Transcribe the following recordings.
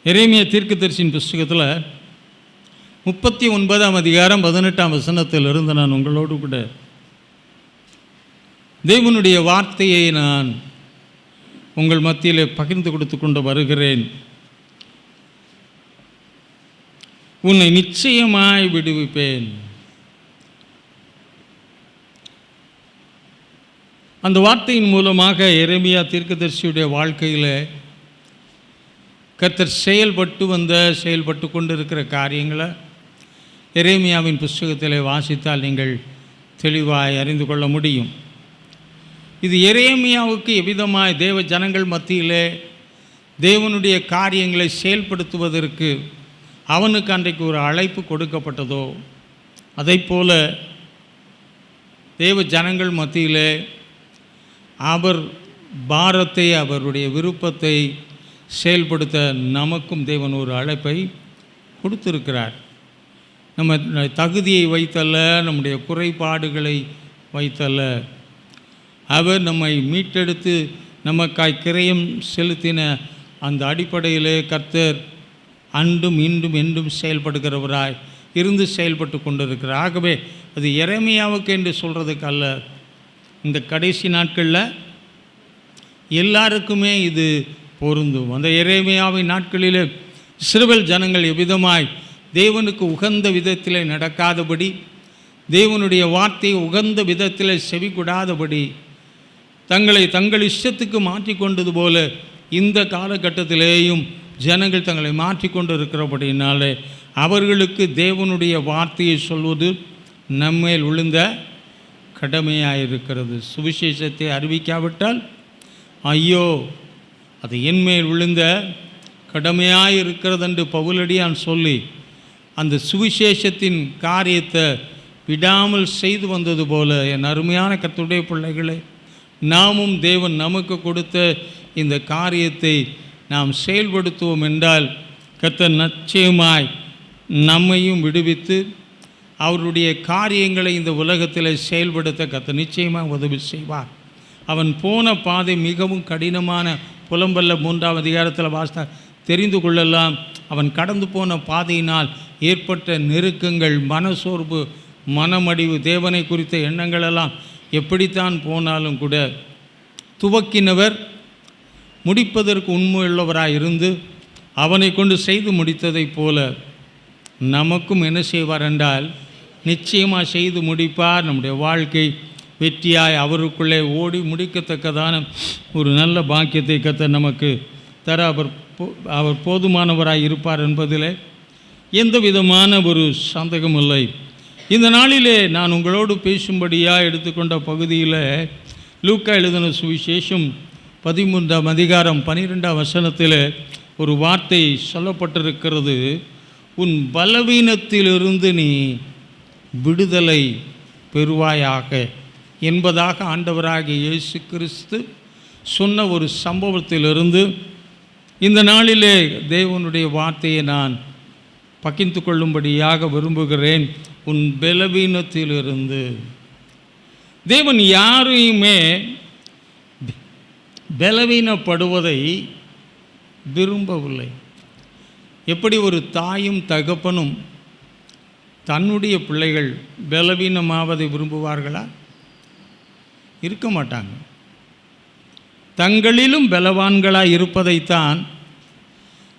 எரேமியா தீர்க்கதரிசியின் புஸ்தகத்தில் 39ஆம் அதிகாரம் 18ஆம் வசனத்திலிருந்து நான் உங்களோடு கூட தேவனுடைய வார்த்தையை நான் உங்கள் மத்தியில் பகிர்ந்து கொடுத்து கொண்டு வருகிறேன். உன்னை நிச்சயமாய் விடுவிப்பேன். அந்த வார்த்தையின் மூலமாக எரேமியா தீர்க்கதரிசியுடைய வாழ்க்கையில் கர்த்தர் செயல்பட்டு கொண்டிருக்கிற காரியங்களை எரேமியாவின் புஸ்தகத்தில் வாசித்தால் நீங்கள் தெளிவாய் அறிந்து கொள்ள முடியும். இது எரேமியாவுக்கு எவ்விதமாய் தேவ ஜனங்கள் மத்தியிலே தேவனுடைய காரியங்களை செயல்படுத்துவதற்கு அவனுக்கு அன்றைக்கு ஒரு அழைப்பு கொடுக்கப்பட்டதோ, அதை போல தேவ ஜனங்கள் மத்தியிலே அவர் பாரத்தை, அவருடைய விருப்பத்தை செயல்படுத்த நமக்கும் தேவன் ஒரு அழைப்பை கொடுத்திருக்கிறார். நம்ம தகுதியை வைத்தல்ல, நம்முடைய குறைபாடுகளை வைத்தல்ல, அவர் நம்மை மீட்டெடுத்து நமக்காய் கிரயம் செலுத்தின அந்த அடிப்படையிலே கர்த்தர் அன்றும் இன்றும் என்றும் செயல்படுகிறவராய் இருந்து செயல்பட்டு கொண்டிருக்கிறார். ஆகவே அது எரேமியாவுக்கு என்று சொல்கிறதுக்கு அல்ல, இந்த கடைசி நாட்களில் எல்லாருக்குமே இது பொருந்தும். அந்த எரேமியாவின் நாட்களில் இஸ்ரவேல் ஜனங்கள் எவ்விதமாய் தேவனுக்கு உகந்த விதத்தில் நடக்காதபடி, தேவனுடைய வார்த்தையை உகந்த விதத்தில் செவிக்கூடாதபடி தங்கள் இஷ்டத்துக்கு மாற்றிக்கொண்டது போல இந்த காலகட்டத்திலேயும் ஜனங்கள் தங்களை மாற்றிக்கொண்டு இருக்கிறபடினாலே அவர்களுக்கு தேவனுடைய வார்த்தையை சொல்வது நம்மேல் விழுந்த கடமையாயிருக்கிறது. சுவிசேஷத்தை அறிவிக்காவிட்டால் ஐயோ, அது என்மேல் விழுந்த கடமையாயிருக்கிறது என்று பவுலடியான் சொல்லி அந்த சுவிசேஷத்தின் காரியத்தை விடாமல் செய்து வந்தது போல, என் அருமையான கர்த்தருடைய பிள்ளைகளை, நாமும் தேவன் நமக்கு கொடுத்த இந்த காரியத்தை நாம் செயல்படுத்துவோம் என்றால் கர்த்தர் நிச்சயமாய் நம்மையும் விடுவித்து அவருடைய காரியங்களை இந்த உலகத்தில் செயல்படுத்த கர்த்தர் நிச்சயமாக உதவி செய்வார். அவன் போன பாதை மிகவும் கடினமான, புலம்பல்ல 3ஆம் அதிகாரத்தில் வாசித்தா தெரிந்து கொள்ளலாம். அவன் கடந்து போன பாதையினால் ஏற்பட்ட நெருக்கங்கள், மனசோர்வு, மனமடிவு, தேவனை குறித்த எண்ணங்களெல்லாம் எப்படித்தான் போனாலும் கூட துவக்கினவர் முடிப்பதற்கு உண்மையுள்ளவராய் இருந்து அவனை கொண்டு செய்து முடித்ததைப் போல நமக்கும் என்ன செய்வார் என்றால் நிச்சயமாக செய்து முடிப்பார். நம்முடைய வாழ்க்கை வெற்றியாய் அவருக்குள்ளே ஓடி முடிக்கத்தக்கதான ஒரு நல்ல பாக்கியத்தை கர்த்தர் நமக்கு தர அவர் போதுமானவராய் இருப்பார் என்பதில் எந்த விதமான ஒரு சந்தேகம் இல்லை. இந்த நாளிலே நான் உங்களோடு பேசும்படியாக எடுத்துக்கொண்ட பகுதியில் லூக்கா எழுதின சுவிசேஷம் 13ஆம் அதிகாரம் 12ஆம் வசனத்தில் ஒரு வார்த்தை சொல்லப்பட்டிருக்கிறது. உன் பலவீனத்திலிருந்து நீ விடுதலை பெறுவாயாக என்பதாக ஆண்டவராகிய இயேசு கிறிஸ்து சொன்ன ஒரு சம்பவத்திலிருந்து இந்த நாளிலே தேவனுடைய வார்த்தையை நான் பகிர்ந்து கொள்ளும்படியாக விரும்புகிறேன். உன் பலவீனத்திலிருந்து. தேவன் யாரையுமே பலவீனப்படுவதை விரும்பவில்லை. எப்படி ஒரு தாயும் தகப்பனும் தன்னுடைய பிள்ளைகள் பலவீனமாவதை விரும்புவார்களா? இருக்க மாட்டாங்க. தங்களிலும் பலவான்களாய் இருப்பதைத்தான்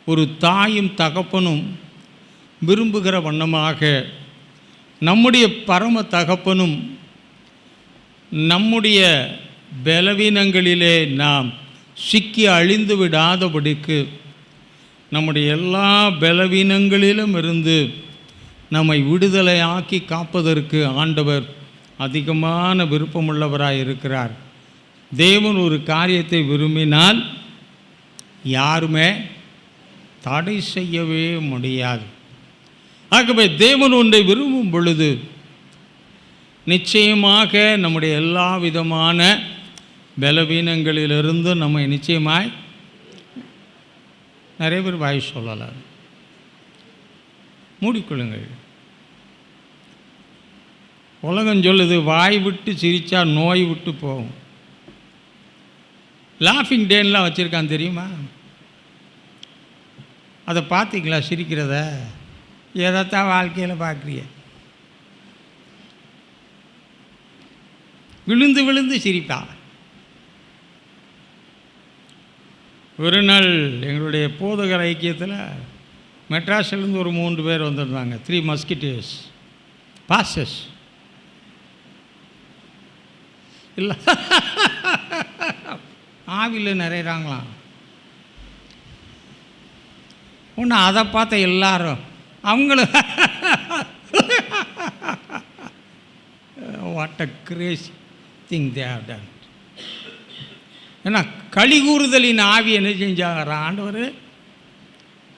ஒரு தாயும் தகப்பனும் விரும்புகிற வண்ணமாக நம்முடைய பரம தகப்பனும் நம்முடைய பலவீனங்களிலே நாம் சிக்கி அழிந்து விடாதபடிக்கு நம்முடைய எல்லா பலவீனங்களிலும் இருந்து நம்மை விடுதலையாக்கி காப்பதற்கு ஆண்டவர் அதிகமான விருப்பமுள்ளவராய் இருக்கிறார். தேவன் ஒரு காரியத்தை விரும்பினால் யாருமே தடை செய்யவே முடியாது. ஆகவே தேவன் ஒன்றை விரும்பும் பொழுது நிச்சயமாக நம்முடைய எல்லா விதமான பலவீனங்களிலிருந்து நம்மை நிச்சயமாய், நிறைய பேர் வாய் சொல்லலாம், மூடிக்கொள்ளுங்கள். உலகம் சொல்லுது வாய் விட்டு சிரித்தா நோய் விட்டு போகும். லாஃபிங் டேன்லாம் வச்சுருக்கான் தெரியுமா? அதை பார்த்தீங்களா சிரிக்கிறத? எதைத்தான் வாழ்க்கையில் பார்க்குறிய? விழுந்து விழுந்து சிரிப்பா. ஒரு நாள் எங்களுடைய போதகர் ஐக்கியத்தில் மெட்ராஸ்லேருந்து ஒரு 3 பேர் வந்திருந்தாங்க. 3 மஸ்கிட்டர்ஸ் பாஸ்டர்ஸ். இல்லை ஆவியில் நிறையிறாங்களாம். ஒன்று அதை பார்த்த எல்லாரும் அவங்களும் what a crazy thing they have done. ஏன்னா கலிகூறுதலின் ஆவி என்ன செஞ்சாராம்? ஆண்டவர்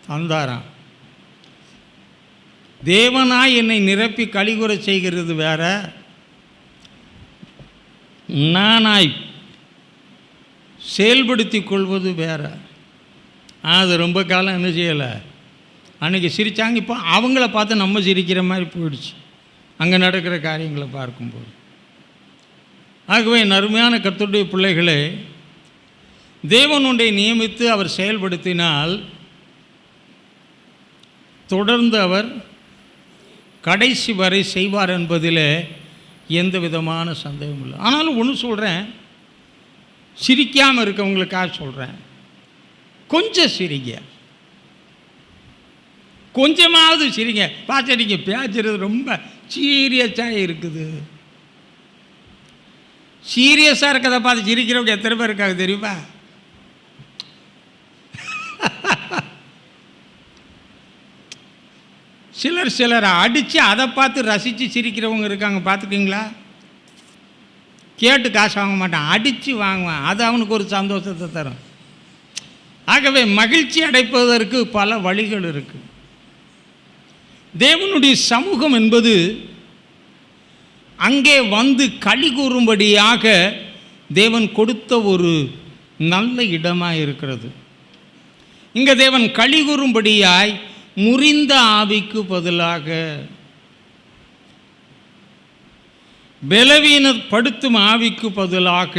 தந்தாராம். தேவனாய் என்னை நிரப்பி கலிகூற செய்கிறது வேற, நானாய் செயல்படுத்தி கொள்வது வேற. அது ரொம்ப காலம் என்ன செய்யலை. அன்றைக்கி சிரித்தாங்க, இப்போ அவங்கள பார்த்து நம்ம சிரிக்கிற மாதிரி போயிடுச்சு அங்கே நடக்கிற காரியங்களை பார்க்கும்போது. ஆகவே அருமையான கர்த்தருடைய பிள்ளைகளே, தேவன் ஒன்றை நியமித்து அவர் செயல்படுத்தினால் தொடர்ந்து அவர் கடைசி வரை செய்வார் என்பதில் எந்த விதமான சந்தேகமும் இல்லை. ஆனாலும் ஒன்று சொல்கிறேன், சிரிக்காமல் இருக்கவங்களுக்காக சொல்கிறேன், கொஞ்சம் சிரிங்க, கொஞ்சமாவது சிரிங்க. பார்த்து நீங்கள் பேசுறது ரொம்ப சீரியஸாக இருக்குது. சீரியஸாக இருக்கிறத பார்த்து சிரிக்கிறவங்க எத்தனை பேர் இருக்காங்க தெரியுமா? சிலரை அடித்து அதை பார்த்து ரசித்து சிரிக்கிறவங்க இருக்காங்க, பார்த்துக்கிங்களா? கேட்டு காசு வாங்க மாட்டான், அடித்து வாங்குவான். அது அவனுக்கு ஒரு சந்தோஷத்தை தரும். ஆகவே மகிழ்ச்சி அடைப்பதற்கு பல வழிகள் இருக்குது. தேவனுடைய சமூகம் என்பது அங்கே வந்து களி கூறும்படியாக தேவன் கொடுத்த ஒரு நல்ல இடமாக இருக்கிறது. இங்கே தேவன் களி கூறும்படியாய் முறிந்த ஆவிக்கு பதிலாக, பலவீனப்படுத்தும் ஆவிக்கு பதிலாக,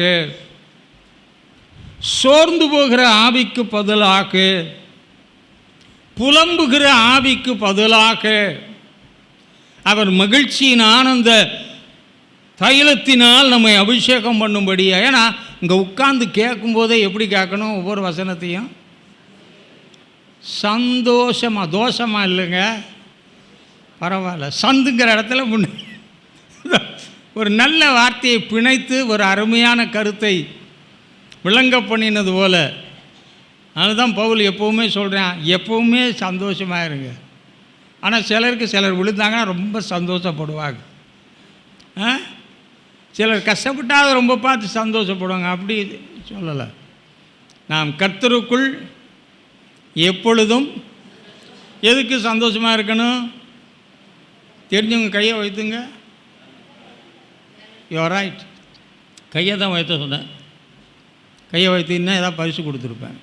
சோர்ந்து போகிற ஆவிக்கு பதிலாக, புலம்புகிற ஆவிக்கு பதிலாக அவர் மகிழ்ச்சியின் ஆனந்த தைலத்தினால் நம்மை அபிஷேகம் பண்ணும்படியா. ஏன்னா இங்கே உட்கார்ந்து கேட்கும்போதே எப்படி கேட்கணும்? ஒவ்வொரு வசனத்தையும் சந்தோஷமாக, தோஷமாக இல்லைங்க, பரவாயில்ல, சந்துங்கிற இடத்துல ஒரு நல்ல வார்த்தையை பிணைத்து ஒரு அருமையான கருத்தை விளங்க பண்ணினது போல. அதுதான் பவுல் எப்போவுமே சொல்கிறேன், எப்போவுமே சந்தோஷமாக இருங்க. ஆனால் சிலர் விழுந்தாங்கன்னா ரொம்ப சந்தோஷப்படுவாங்க. சிலர் கஷ்டப்பட்டால் ரொம்ப பார்த்து சந்தோஷப்படுவாங்க. அப்படி சொல்லலை. நாம் கர்த்தருக்குள் எப்பொழுதும் எதுக்கு சந்தோஷமாக இருக்கணும்? தெரிஞ்சவங்க கையை வைத்துங்க. You are right. கையை தான் வைத்த சொன்னேன். கையை வைத்தீங்கன்னா ஏதாவது பரிசு கொடுத்துருப்பேன்.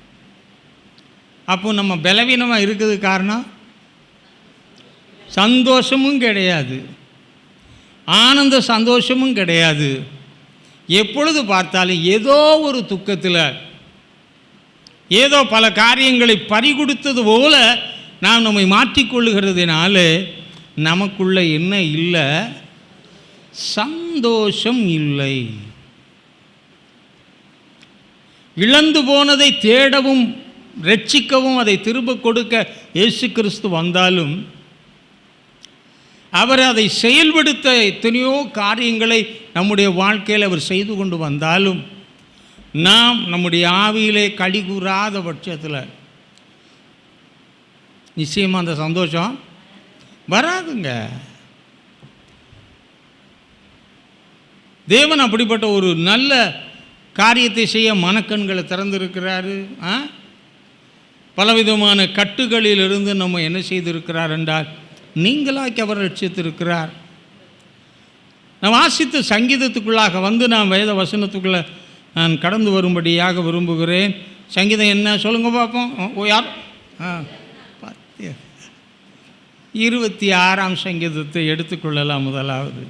அப்போ நம்ம பலவீனமாக இருக்குது காரணம் சந்தோஷமும் கிடையாது, ஆனந்த சந்தோஷமும் கிடையாது. எப்பொழுது பார்த்தாலும் ஏதோ ஒரு துக்கத்தில், ஏதோ பல காரியங்களை பறிகொடுத்தது போல நாம் நம்மை மாற்றிக்கொள்ளுகிறதுனால நமக்குள்ள என்ன இல்லை? சந்தோஷம் இல்லை. இழந்து போனதை தேடவும் ரட்சிக்கவும் அதை திரும்ப கொடுக்க இயேசு கிறிஸ்து வந்தாலும், அவர் அதை செயல்படுத்த எத்தனையோ காரியங்களை நம்முடைய வாழ்க்கையில் அவர் செய்து கொண்டு வந்தாலும், நாம் நம்முடைய ஆவியிலே களி கூறாத பட்சத்தில் நிச்சயமாக அந்த சந்தோஷம் வராதுங்க. தேவன் அப்படிப்பட்ட ஒரு நல்ல காரியத்தை செய்ய மனக்கண்களை திறந்திருக்கிறாரு. பலவிதமான கட்டுகளிலிருந்து நம்ம என்ன செய்திருக்கிறார் என்றால் நீங்களாக்கி அவர் ரட்சித்திருக்கிறார். நான் வாசித்த சங்கீதத்துக்குள்ளாக வந்து நான் வேத வசனத்துக்குள்ளே நான் கடந்து வரும்படியாக விரும்புகிறேன். சங்கீதம் என்ன சொல்லுங்க பார்ப்போம். யார் 26ஆம் சங்கீதத்தை எடுத்துக்கொள்ளலாம். முதலாவது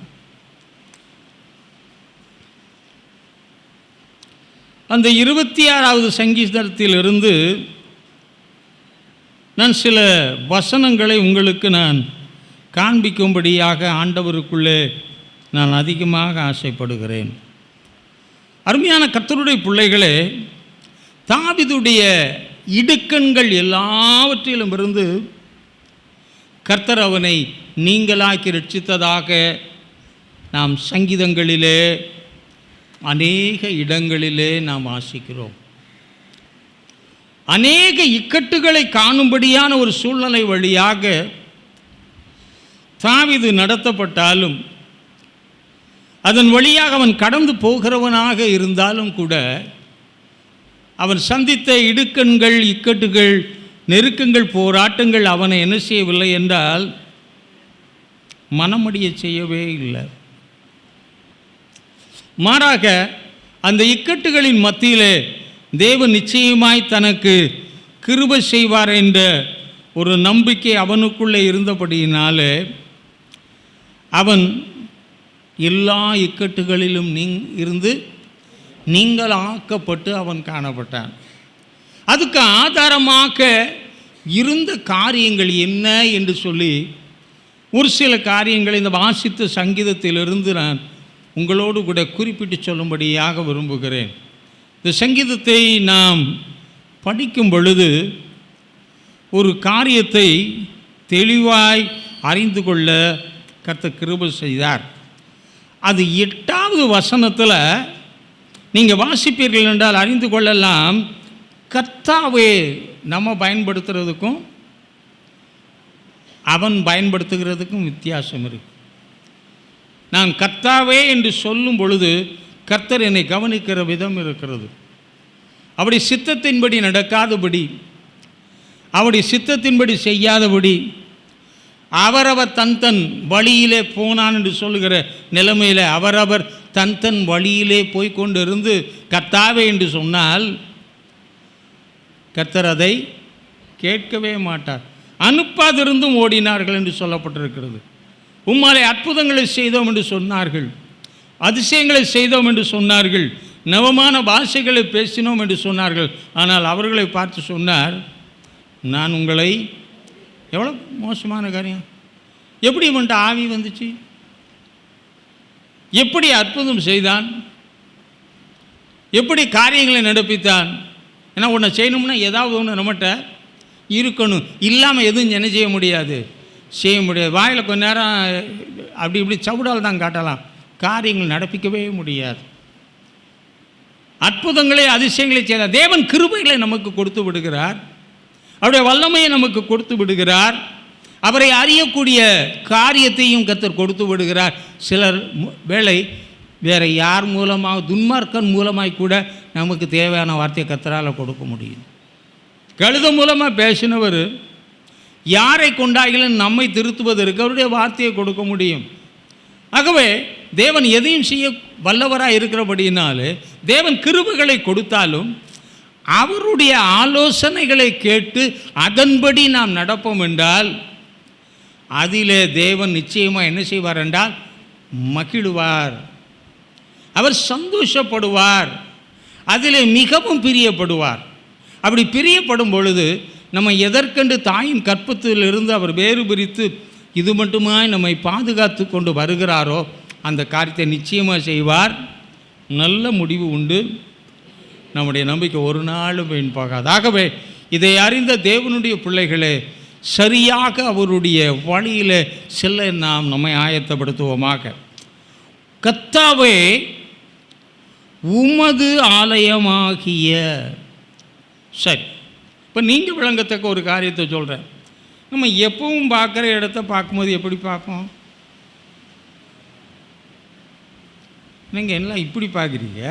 அந்த 26வது சங்கீதத்திலிருந்து நான் சில வசனங்களை உங்களுக்கு நான் காண்பிக்கும்படியாக ஆண்டவருக்குள்ளே நான் அதிகமாக ஆசைப்படுகிறேன். அருமையான கர்த்தருடைய பிள்ளைகளே, தாவீதுடைய இடுக்கண்கள் எல்லாவற்றிலும் இருந்து கர்த்தர் அவனை நீங்களாக்கி ரட்சித்ததாக நாம் சங்கீதங்களிலே அநேக இடங்களிலே நாம் வாசிக்கிறோம். அநேக இக்கட்டுகளை காணும்படியான ஒரு சூழ்நிலை வழியாக தாவீது நடத்தப்பட்டாலும், அதன் வழியாக அவன் கடந்து போகிறவனாக இருந்தாலும் கூட, அவன் சந்தித்த இடுக்கண்கள், இக்கட்டுகள், நெருக்கங்கள், போராட்டங்கள் அவனை என்ன செய்யவில்லை என்றால் மனமடிய செய்யவே இல்லை. மாறாக அந்த இக்கட்டுகளின் மத்தியிலே தேவன் நிச்சயமாய் தனக்கு கிருபை செய்வார் என்ற ஒரு நம்பிக்கை அவனுக்குள்ளே இருந்தபடியினாலே அவன் எல்லா இக்கட்டுகளிலும் இருந்து நீங்களாக்கப்பட்டு அவன் காணப்பட்டான். அதுக்கு ஆதாரமாக இருந்த காரியங்கள் என்ன என்று சொல்லி ஒரு சில காரியங்களை இந்த வாசித்த சங்கீதத்திலிருந்து நான் உங்களோடு கூட குறிப்பிட்டு சொல்லும்படியாக விரும்புகிறேன். இந்த சங்கீதத்தை நாம் படிக்கும் பொழுது ஒரு காரியத்தை தெளிவாய் அறிந்து கொள்ள கர்த்தர் கிருபை செய்தார். அது 8வது வசனத்தில் நீங்கள் வாசிப்பீர்கள் என்றால் அறிந்து கொள்ளலாம். கர்த்தாவே நம்ம பயன்படுத்துகிறதுக்கும் அவன் பயன்படுத்துகிறதுக்கும் வித்தியாசம் இருக்கு. நான் கர்த்தாவே என்று சொல்லும் பொழுது கர்த்தர் என்னை கவனிக்கிற விதம் இருக்கிறது. அப்படி சித்தத்தின்படி நடக்காதபடி, அவருடைய சித்தத்தின்படி செய்யாதபடி, அவரவர் தன் தன் வழியிலே போனான் என்று சொல்லுகிற நிலைமையில் அவரவர் தன் தன் வழியிலே போய்கொண்டு இருந்து கர்த்தாவே என்று சொன்னால் கர்த்தர் அதை கேட்கவே மாட்டார். அனுப்பாதிருந்தும் ஓடினார்கள் என்று சொல்லப்பட்டிருக்கிறது. உம்மாலே அற்புதங்களை செய்தோம் என்று சொன்னார்கள், அதிசயங்களை செய்தோம் என்று சொன்னார்கள், நவமான பாஷைகளை பேசினோம் என்று சொன்னார்கள். ஆனால் அவர்களை பார்த்து சொன்னார், நான் உங்களை எவ்வளோ மோசமான காரியம், எப்படி இவன்ட்டு ஆவி வந்துச்சு, எப்படி அற்புதம் செய்தான், எப்படி காரியங்களை நடப்பித்தான். ஏன்னா ஒன்று செய்யணும்னா ஏதாவது ஒன்று நம்மகிட்ட இருக்கணும், இல்லாமல் எதுவும் என்ன செய்ய முடியாது, செய்ய முடியாது. வாயில் கொஞ்ச நேரம் அப்படி இப்படி சவுடால் தான் காட்டலாம், காரியங்கள் நடப்பிக்கவே முடியாது. அற்புதங்களை அதிசயங்களை செய்தார். தேவன் கிருபைகளை நமக்கு கொடுத்து விடுகிறார், அவருடைய வல்லமையை நமக்கு கொடுத்து விடுகிறார், அவரை அறியக்கூடிய காரியத்தையும் கர்த்தர் கொடுத்து விடுகிறார். சிலர் வேளை வேறு யார் மூலமாக, துன்மார்க்கன் மூலமாய் கூட நமக்கு தேவையான வார்த்தையை கர்த்தரால் கொடுக்க முடியும். கழுத மூலமாக பேசினவர் யாரை கொண்டாயிலும் நம்மை திருத்துவதற்கு அவருடைய வார்த்தையை கொடுக்க முடியும். ஆகவே தேவன் எதையும் செய்ய வல்லவராக இருக்கிறபடினாலே தேவன் கிருபைகளை கொடுத்தாலும் அவருடைய ஆலோசனைகளை கேட்டு அதன்படி நாம் நடப்போம் என்றால் அதிலே தேவன் நிச்சயமாக என்ன செய்வார் என்றால் மகிழ்வார், அவர் சந்தோஷப்படுவார், அதிலே மிகவும் பிரியப்படுவார். அப்படி பிரியப்படும் பொழுது நம்ம எதற்கென்று தாயின் கற்பத்திலிருந்து அவர் வேறு பிரித்து இது மட்டுமாய் நம்மை பாதுகாத்து கொண்டு வருகிறாரோ அந்த காரியத்தை நிச்சயமாக செய்வார். நல்ல முடிவு உண்டு. நம்முடைய நம்பிக்கை ஒரு நாளும் வீண் போகாது. ஆகவே இதை அறிந்த தேவனுடைய பிள்ளைகளே, சரியாக அவருடைய வழியில் செல்ல நாம் நம்மை ஆயத்தப்படுத்துவோமாக. கர்த்தாவே உமது ஆலயமாகிய, சரி, இப்போ நீங்கள் விளங்கத்தக்க ஒரு காரியத்தை சொல்கிறேன். நம்ம எப்பவும் பார்க்குற இடத்த பார்க்கும்போது எப்படி பார்ப்போம்? நீங்கள் எல்லாம் இப்படி பார்க்குறீங்க.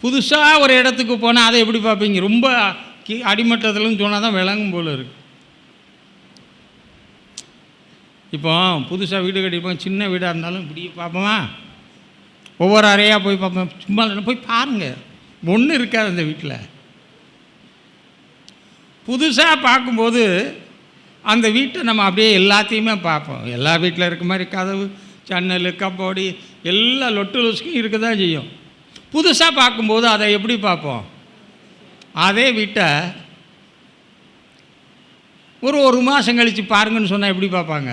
புதுசாக ஒரு இடத்துக்கு போனால் அதை எப்படி பார்ப்பீங்க? ரொம்ப அடிமட்டத்தில்னு சொன்னால் தான் விளங்கும் போல் இருக்குது. இப்போ புதுசாக வீடு கட்டியிருப்போம், சின்ன வீடாக இருந்தாலும் இப்படி பார்ப்போமா? ஒவ்வொரு அறையாக போய் பார்ப்போம். சும்மா போய் பாருங்கள், ஒன்றும் இருக்காது அந்த வீட்டில். புதுசாக பார்க்கும்போது அந்த வீட்டை நம்ம அப்படியே எல்லாத்தையுமே பார்ப்போம். எல்லா வீட்டில் இருக்க மாதிரி கதவு, ஜன்னல், கப்போடி எல்லா லொட்டு லொசுக்கும் இருக்க தான் செய்யும். புதுசாக பார்க்கும்போது அதை எப்படி பார்ப்போம்? அதே வீட்டை ஒரு மாதம் கழித்து பாருங்கன்னு சொன்னால் எப்படி பார்ப்பாங்க?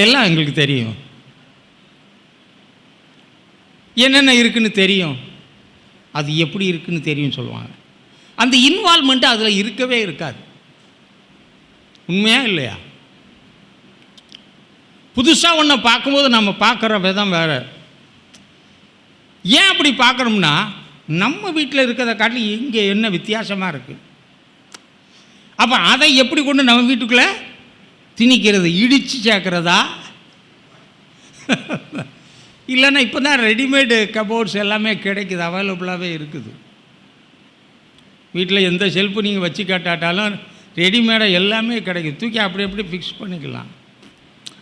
எல்லாம் எங்களுக்கு தெரியும், என்னென்ன இருக்குன்னு தெரியும், அது எப்படி இருக்குன்னு தெரியும் சொல்லுவாங்க. அந்த இன்வால்மெண்ட்டு அதில் இருக்கவே இருக்காது. உண்மையா இல்லையா? புதுசாக ஒன்றை பார்க்கும்போது நம்ம பார்க்குற விதம் வேறு. ஏன் அப்படி பார்க்கணும்னா, நம்ம வீட்டில் இருக்கிறத காட்டி இங்கே என்ன வித்தியாசமாக இருக்குது. அப்போ அதை எப்படி கொண்டு நம்ம வீட்டுக்குள்ளே திணிக்கிறது? இடித்து சேர்க்குறதா? இல்லைன்னா இப்போ தான் ரெடிமேடு கபோர்ட்ஸ் எல்லாமே கிடைக்குது, அவைலபிளாகவே இருக்குது. வீட்டில் எந்த செல்ஃபு நீங்கள் வச்சு காட்டாட்டாலும் ரெடிமேடாக எல்லாமே கிடைக்குது, தூக்கி அப்படி ஃபிக்ஸ் பண்ணிக்கலாம்.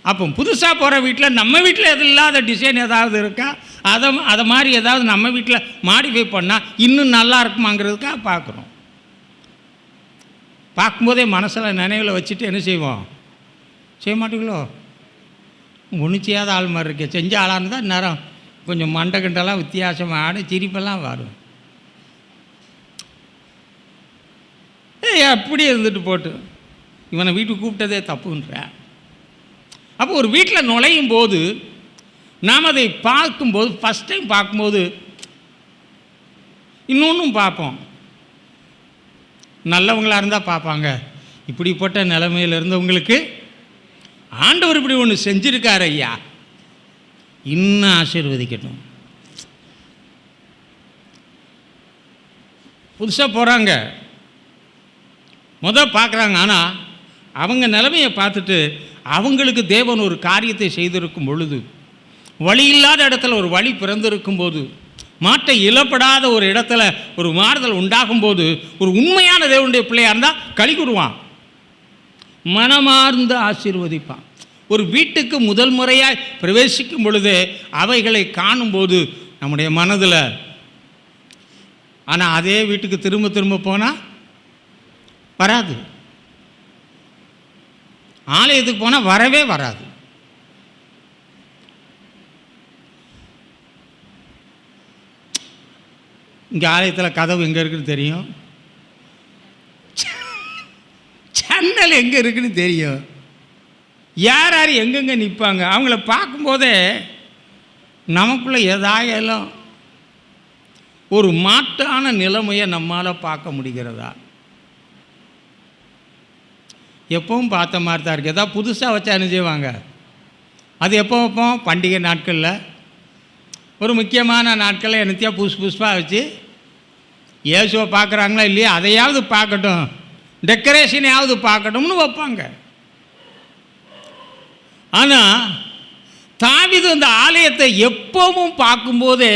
அப்போ புதுசாக போகிற வீட்டில் நம்ம வீட்டில் எது இல்லாத டிசைன் ஏதாவது இருக்கா, அதை மாதிரி ஏதாவது நம்ம வீட்டில் மாடிஃபை பண்ணால் இன்னும் நல்லா இருக்குமாங்கிறதுக்காக பார்க்குறோம். பார்க்கும்போதே மனசில் நினைவில் வச்சுட்டு என்ன செய்வோம்? செய்ய மாட்டீங்களோ? ஒன்றும் செய்யாத ஆள் மாதிரி இருக்கே, செஞ்ச ஆளாக இருந்தால் நேரம் கொஞ்சம் மண்டை கண்டெல்லாம் வித்தியாசமாக ஆடு, சிரிப்பெல்லாம் வரும். அப்படி இருந்துட்டு போட்டு இவனை வீட்டுக்கு கூப்பிட்டதே தப்புன்ற. அப்போ ஒரு வீட்டில் நுழையும் போது நாம் அதை பார்க்கும்போது, ஃபஸ்ட் டைம் பார்க்கும்போது இன்னொன்றும் பார்ப்போம். நல்லவங்களாக இருந்தால் பார்ப்பாங்க, இப்படிப்பட்ட நிலைமையில் இருந்தவங்களுக்கு ஆண்டவர் இப்படி ஒன்று செஞ்சுருக்கார் ஐயா, இன்னும் ஆசீர்வதிக்கட்டும். புதுசாக போகிறாங்க, பார்க்குறாங்க. ஆனால் அவங்க நிலைமையை பார்த்துட்டு அவங்களுக்கு தேவன் ஒரு காரியத்தை செய்திருக்கும் பொழுது, வழி இல்லாத இடத்துல ஒரு வழி பிறந்திருக்கும் போது, மாட்டை இழப்படாத ஒரு இடத்துல ஒரு மாறுதல் உண்டாகும்போது, ஒரு உண்மையான தேவனுடைய பிள்ளையாக இருந்தால் களி கூறுவான், மனமார்ந்து ஆசீர்வதிப்பான். ஒரு வீட்டுக்கு முதல் முறையாக பிரவேசிக்கும் பொழுது அவைகளை காணும்போது நம்முடைய மனதில், ஆனால் அதே வீட்டுக்கு திரும்ப திரும்ப போனால் வராது, ஆலயத்துக்கு போனால் வரவே வராது. இங்கே ஆலயத்தில் கதவு எங்கே இருக்குன்னு தெரியும், ஜன்னல் எங்கே இருக்குன்னு தெரியும், யார் யார் எங்கெங்கே நிற்பாங்க, அவங்கள பார்க்கும்போதே நமக்குள்ளே ஏதாயெல்லாம் ஒரு மாற்றான நிலைமையை நம்மால் பார்க்க முடிகிறதா? எப்பவும் பார்த்த மாதிரி தான் இருக்குது. ஏதாவது புதுசாக வச்சா என்ன செய்வாங்க? அது எப்போ வைப்போம்? பண்டிகை நாட்களில், ஒரு முக்கியமான நாட்களில் என்னத்தையா புதுசாக வச்சு இயேசுவை பார்க்குறாங்களா இல்லையா, அதையாவது பார்க்கட்டும், டெக்கரேஷனையாவது பார்க்கட்டும்னு வைப்பாங்க. ஆனால் தாவீது அந்த ஆலயத்தை எப்பவும் பார்க்கும்போதே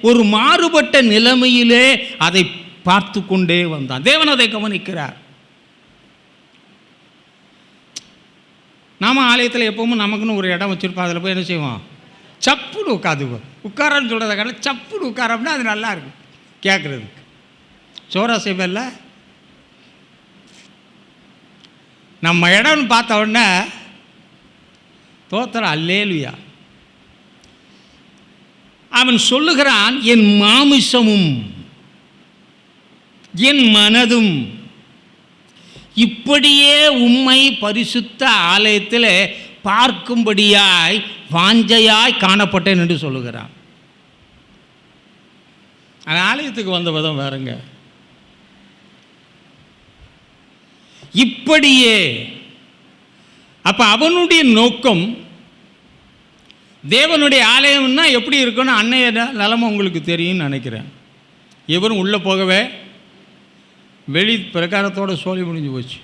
ஒரு மாறுபட்ட நிலைமையிலே அதை பார்த்து கொண்டே வந்தான். தேவன் அதை கவனிக்கிறார். நாம் ஆலயத்தில் எப்பவும் நமக்குன்னு ஒரு இடம் வச்சுருப்போம், அதில் போய் என்ன செய்வோம்? சப்புன்னு உட்காந்துக்குவோம். உட்காரன்னு சொல்கிறத கடை சப்புன்னு உட்காரோம்னா அது நல்லா இருக்கும் கேட்குறதுக்கு. சோரா செய்வல்ல, நம்ம இடம்னு பார்த்த உடனே தோத்திரம் அல்லேலுயா. அவன் சொல்லுகிறான், என் மாமிசமும் என் மனதும் இப்படியே உம்மை பரிசுத்த ஆலயத்தில் பார்க்கும்படியாய் வாஞ்சையாய் காணப்பட்டேன் என்று சொல்லுகிறான். அந்த ஆலயத்துக்கு வந்த விதம் வேறுங்க. இப்படியே அப்போ அவனுடைய நோக்கம், தேவனுடைய ஆலயம்னா எப்படி இருக்குன்னு அன்னைய நிலைமை உங்களுக்கு தெரியும்னு நினைக்கிறேன். இவரும் உள்ளே போகவே வெளி பிரகாரத்தோடு சோழி முடிஞ்சு போச்சு.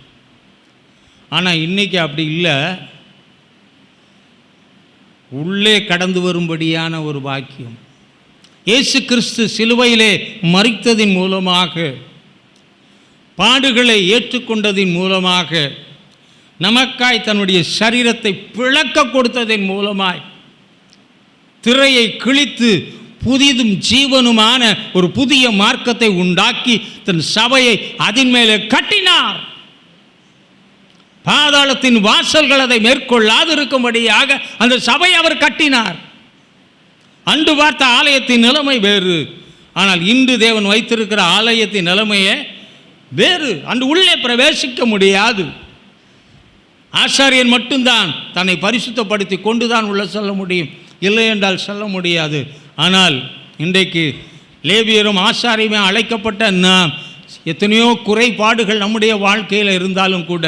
ஆனால் இன்றைக்கி அப்படி இல்லை, உள்ளே கடந்து வரும்படியான ஒரு பாக்கியம். இயேசு கிறிஸ்து சிலுவையிலே மரித்ததின் மூலமாக, பாடுகளை ஏற்றுக்கொண்டதின் மூலமாக, நமக்காய் தன்னுடைய சரீரத்தை பிளக்க கொடுத்ததின் மூலமாய், திரையை கிழித்து புதிதும் ஜீவனுமான ஒரு புதிய மார்க்கத்தை உண்டாக்கி தன் சபையை அதன் மேலே கட்டினார். பாதாளத்தின் வாசல்கள் அதை மேற்கொள்ளாது இருக்கும்படியாக அந்த சபை அவர் கட்டினார். அன்று பார்த்த ஆலயத்தின் நிலைமை வேறு, ஆனால் இன்று தேவன் வைத்திருக்கிற ஆலயத்தின் நிலைமையே வேறு. அன்று உள்ளே பிரவேசிக்க முடியாது. ஆசாரியன் மட்டும்தான் தன்னை பரிசுத்தப்படுத்தி கொண்டுதான் உள்ள செல்ல முடியும், இல்லை என்றால் செல்ல முடியாது. ஆனால் இன்றைக்கு லேவியரும் ஆசாரியமே அழைக்கப்பட்ட நாம் எத்தனையோ குறைபாடுகள் நம்முடைய வாழ்க்கையில் இருந்தாலும் கூட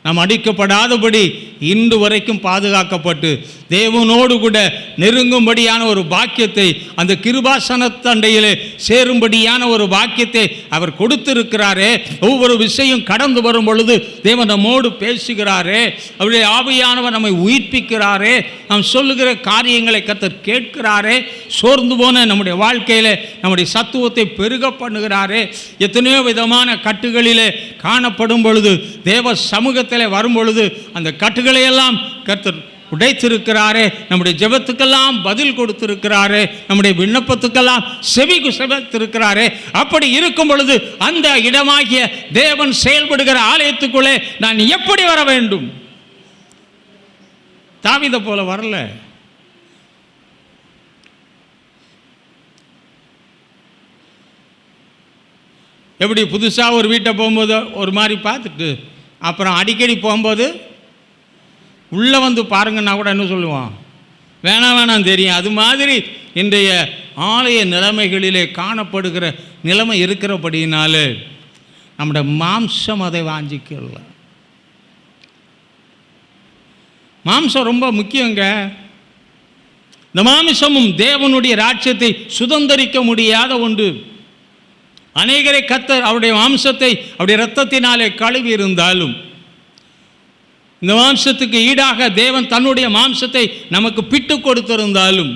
நாம் அடிக்கப்படாதபடி இன்று வரைக்கும் பாதுகாக்கப்பட்டு தேவனோடு கூட நெருங்கும்படியான ஒரு பாக்கியத்தை, அந்த கிருபாசனத்தண்டையிலே சேரும்படியான ஒரு பாக்கியத்தை அவர் கொடுத்திருக்கிறாரே. ஒவ்வொரு விஷயம் கடந்து வரும் பொழுது தேவன் நம்மோடு பேசுகிறாரே, அவருடைய ஆவியானவர் நம்மை உயிர்ப்பிக்கிறாரே, நாம் சொல்லுகிற காரியங்களை கர்த்தர் கேட்கிறாரே, சோர்ந்து போன நம்முடைய வாழ்க்கையில் நம்முடைய சத்துவத்தை பெருக பண்ணுகிறாரே. எத்தனையோ விதமான கட்டுகளிலே காணப்படும் பொழுது தேவ சமூகத்தில் வரும் பொழுது அந்த கட்டுகளையெல்லாம் கர்த்தர் உடைத்திருக்கிறாரே, நம்முடைய ஜெபத்துக்கெல்லாம் பதில் கொடுத்திருக்கிறாரே, நம்முடைய விண்ணப்பத்துக்கெல்லாம் செவித்திருக்கிறாரே. அப்படி இருக்கும் பொழுது அந்த இடமாகிய தேவன் செயல்படுகிற ஆலயத்துக்குள்ளே நான் எப்படி வர வேண்டும்? தாவீதை போல வரல. எப்படி புதுசாக ஒரு வீட்டை போகும்போது ஒரு மாதிரி பார்த்துட்டு அப்புறம் அடிக்கடி போகும்போது உள்ளே வந்து பாருங்கன்னா கூட என்ன சொல்லுவான், வேணாம் தெரியும். அது மாதிரி இன்றைய ஆலய நிலைமைகளிலே காணப்படுகிற நிலைமை இருக்கிறபடினாலே நம்முடைய மாம்சம் அதை வாஞ்சிக்கல. மாம்சம் ரொம்ப முக்கியங்க. இந்த மாம்சமும் தேவனுடைய ராஜ்யத்தை சுதந்திரிக்க முடியாத ஒன்று. அநேகரை கர்த்தர் அவருடைய மாம்சத்தை அவருடைய இரத்தத்தினாலே கழுவி இருந்தாலும் இந்த மாம்சத்துக்கு ஈடாக தேவன் தன்னுடைய மாம்சத்தை நமக்கு பிட்டு கொடுத்திருந்தாலும்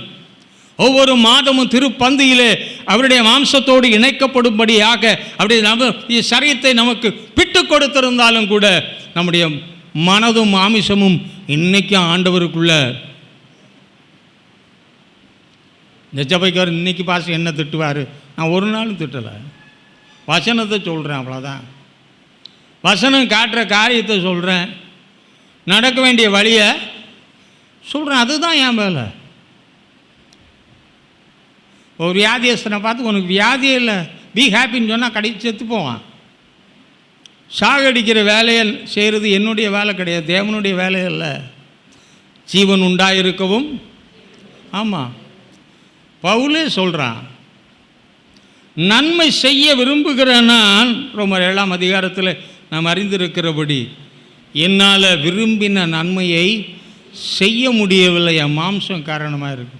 ஒவ்வொரு மாதமும் திருப்பந்தியிலே அவருடைய மாம்சத்தோடு இணைக்கப்படும்படியாக அவருடைய சரீரத்தை நமக்கு பிட்டு கொடுத்திருந்தாலும் கூட நம்முடைய மனதும் மாமிசமும் இன்னைக்கும் ஆண்டவருக்குள்ள. இந்த ஜபைக்கார் இன்னைக்கு பாச என்ன திட்டுவார்? நான் ஒரு நாளும் திட்டலை, வசனத்தை சொல்கிறேன், அவ்வளோதான். வசனம் காட்டுற காரியத்தை சொல்கிறேன், நடக்க வேண்டிய வழியை சொல்கிறேன், அதுதான் என் வேலை. ஒரு வியாதியஸ்தனை பார்த்து உனக்கு வியாதியே இல்லை, பி ஹாப்பின்னு சொன்னால் கடைசி செத்து போவான். சாகடிக்கிற வேலையை செய்கிறது என்னுடைய வேலை கிடையாது, தேவனுடைய வேலை இல்லை. ஜீவன் உண்டாயிருக்கவும். ஆமாம், பவுலே சொல்கிறான், நன்மை செய்ய விரும்புகிற நான், ரோமர் 7ஆம் அதிகாரத்தில் நாம் அறிந்திருக்கிறபடி, என்னால் விரும்பின நன்மையை செய்ய முடியவில்லை, என் மாம்சம் காரணமாக இருக்கு.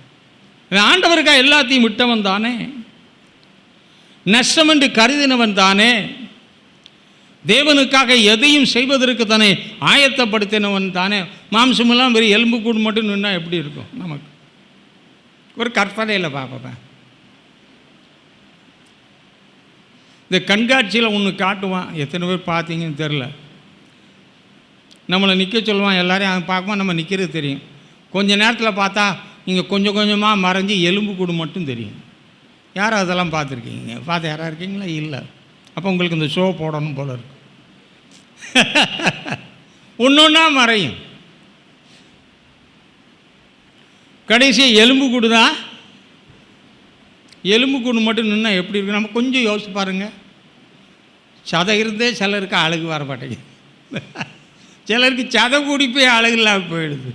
ஆண்டவருக்காக எல்லாத்தையும் விட்டவன் தானே, நஷ்டம் என்று கருதினவன் தானே, தேவனுக்காக எதையும் செய்வதற்கு தானே ஆயத்தப்படுத்தினவன் தானே. மாம்சமெல்லாம் வெறும் எலும்பு கூடு மட்டும் நின்னா எப்படி இருக்கும்? நமக்கு ஒரு கற்பனையில் பார்ப்பேன். இந்த கண்காட்சியில் ஒன்று காட்டுவான், எத்தனை பேர் பார்த்தீங்கன்னு தெரில. நம்மளை நிற்க சொல்லுவான், எல்லாரையும் அவன் பார்க்கும்போது நம்ம நிற்கிறது தெரியும். கொஞ்ச நேரத்தில் பார்த்தா நீங்கள் கொஞ்சம் கொஞ்சமாக மறைஞ்சி எலும்பு கூடு மட்டும் தெரியும். யாரும் அதெல்லாம் பார்த்துருக்கீங்க? பார்த்து யாராக இருக்கீங்களா? இல்லை. அப்போ உங்களுக்கு இந்த ஷோ போடணும் போல இருக்கு. ஒன்று ஒன்றா மறையும், கடைசி எலும்பு கூடு தான். எலும்பு கூடு மட்டும் நின்னா எப்படி இருக்கு? நம்ம கொஞ்சம் யோசிச்சு பாருங்கள். சதை இருந்தே சிலருக்கு அழகு வர மாட்டேங்குது, சிலருக்கு சதை கூடி போய் அழகு இல்லாமல் போயிடுது.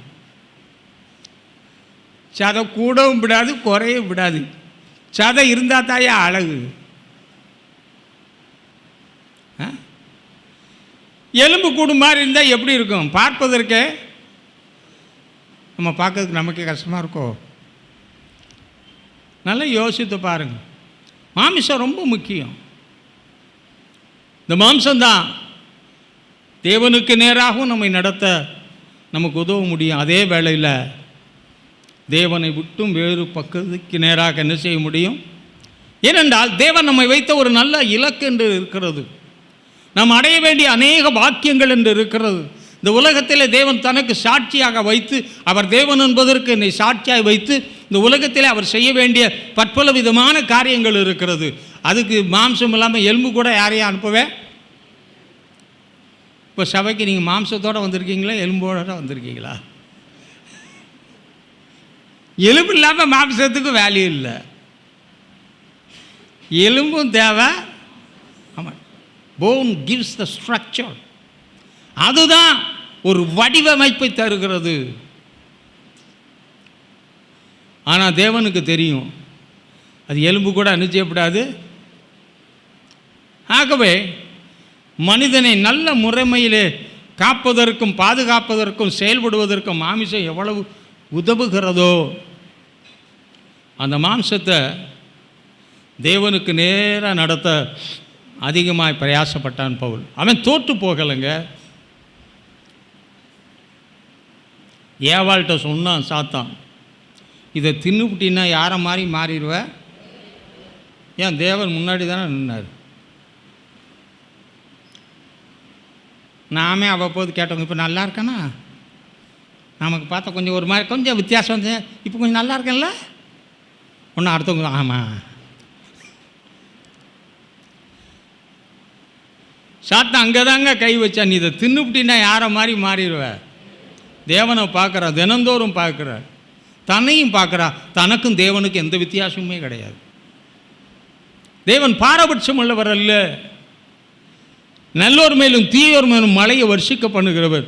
சதை கூடவும் விடாது, குறையும் விடாது. சதை இருந்தால் தாயே அழகு. எலும்பு கூடு மாதிரி இருந்தால் எப்படி இருக்கும் பார்ப்பதற்கு? நம்ம பார்க்கறதுக்கு நமக்கே கஷ்டமாக இருக்கும். நல்லா யோசித்து பாருங்கள். மாமிசம் ரொம்ப முக்கியம். இந்த மாம்சம்தான் தேவனுக்கு நேராகவும் நம்மை நடத்த நமக்கு உதவ முடியும். அதே வேளையில் தேவனை விட்டும் வேறு பக்கத்துக்கு நேராக என்ன செய்ய முடியும்? ஏனென்றால் தேவன் நம்மை வைத்த ஒரு நல்ல இலக்கு என்று இருக்கிறது, நாம் அடைய வேண்டிய அநேக பாக்கியங்கள் என்று இருக்கிறது. இந்த உலகத்தில் தேவன் தனக்கு சாட்சியாக வைத்து, அவர் தேவன் என்பதற்கு என்னை சாட்சியாக வைத்து இந்த உலகத்தில் அவர் செய்ய வேண்டிய பற்பல விதமான காரியங்கள் இருக்கிறது. அதுக்கு மாம்சம் இல்லாமல் எலும்பு கூட யாரையும் அனுப்பவே. இப்போ சபைக்கு நீங்கள் மாம்சத்தோடு வந்திருக்கீங்களா, எலும்போடு வந்திருக்கீங்களா? எலும்பு இல்லாமல் மாம்சத்துக்கு வேல்யூ இல்லை. எலும்பும் தேவை. ஆமாம், போன் கிவ்ஸ் த ஸ்ட்ரக்சர். அதுதான் ஒரு வடிவமைப்பை தருகிறது. ஆனால் தேவனுக்கு தெரியும் அது எலும்பு கூட அனுச்சப்படாது. ஆகவே மனிதனை நல்ல முறைமையிலே காப்பதற்கும் பாதுகாப்பதற்கும் செயல்படுவதற்கும் மாமிசம் எவ்வளவு உதவுகிறதோ அந்த மாம்சத்தை தேவனுக்கு நேராக நடத்த அதிகமாக பிரயாசப்பட்டான் பவுல். அவன் தோற்று போகலைங்க. ஏவாள்கிட்ட சொன்னான் சாத்தான், இதை தின்னுபிட்டின்னா யாரை மாதிரி மாறிடுவ? ஏன் தேவன் முன்னாடி தானே நின்னார். நாமே அவ்வப்போது கேட்டவங்க இப்போ நல்லா இருக்கானா, நமக்கு பார்த்தா கொஞ்சம் ஒரு மாதிரி கொஞ்சம் வித்தியாசம் வந்து இப்போ கொஞ்சம் நல்லா இருக்கேன்ல ஒன்று அடுத்தவங்க ஆமாம். சாத்தான் அங்கே தாங்க கை வச்சா, நீ இதை தின்னுபிட்டின்னா யாரை மாதிரி மாறிடுவ? தேவனை பார்க்குறா, தினந்தோறும் பார்க்குறா, தன்னையும் பார்க்குறா. தனக்கும் தேவனுக்கு எந்த வித்தியாசமுமே கிடையாது. தேவன் பாரபட்சம் உள்ளவர் அல்ல. நல்லோர் மேலும் தீயோர் மேலும் மழையை வர்ஷிக்க பண்ணுகிறவர்.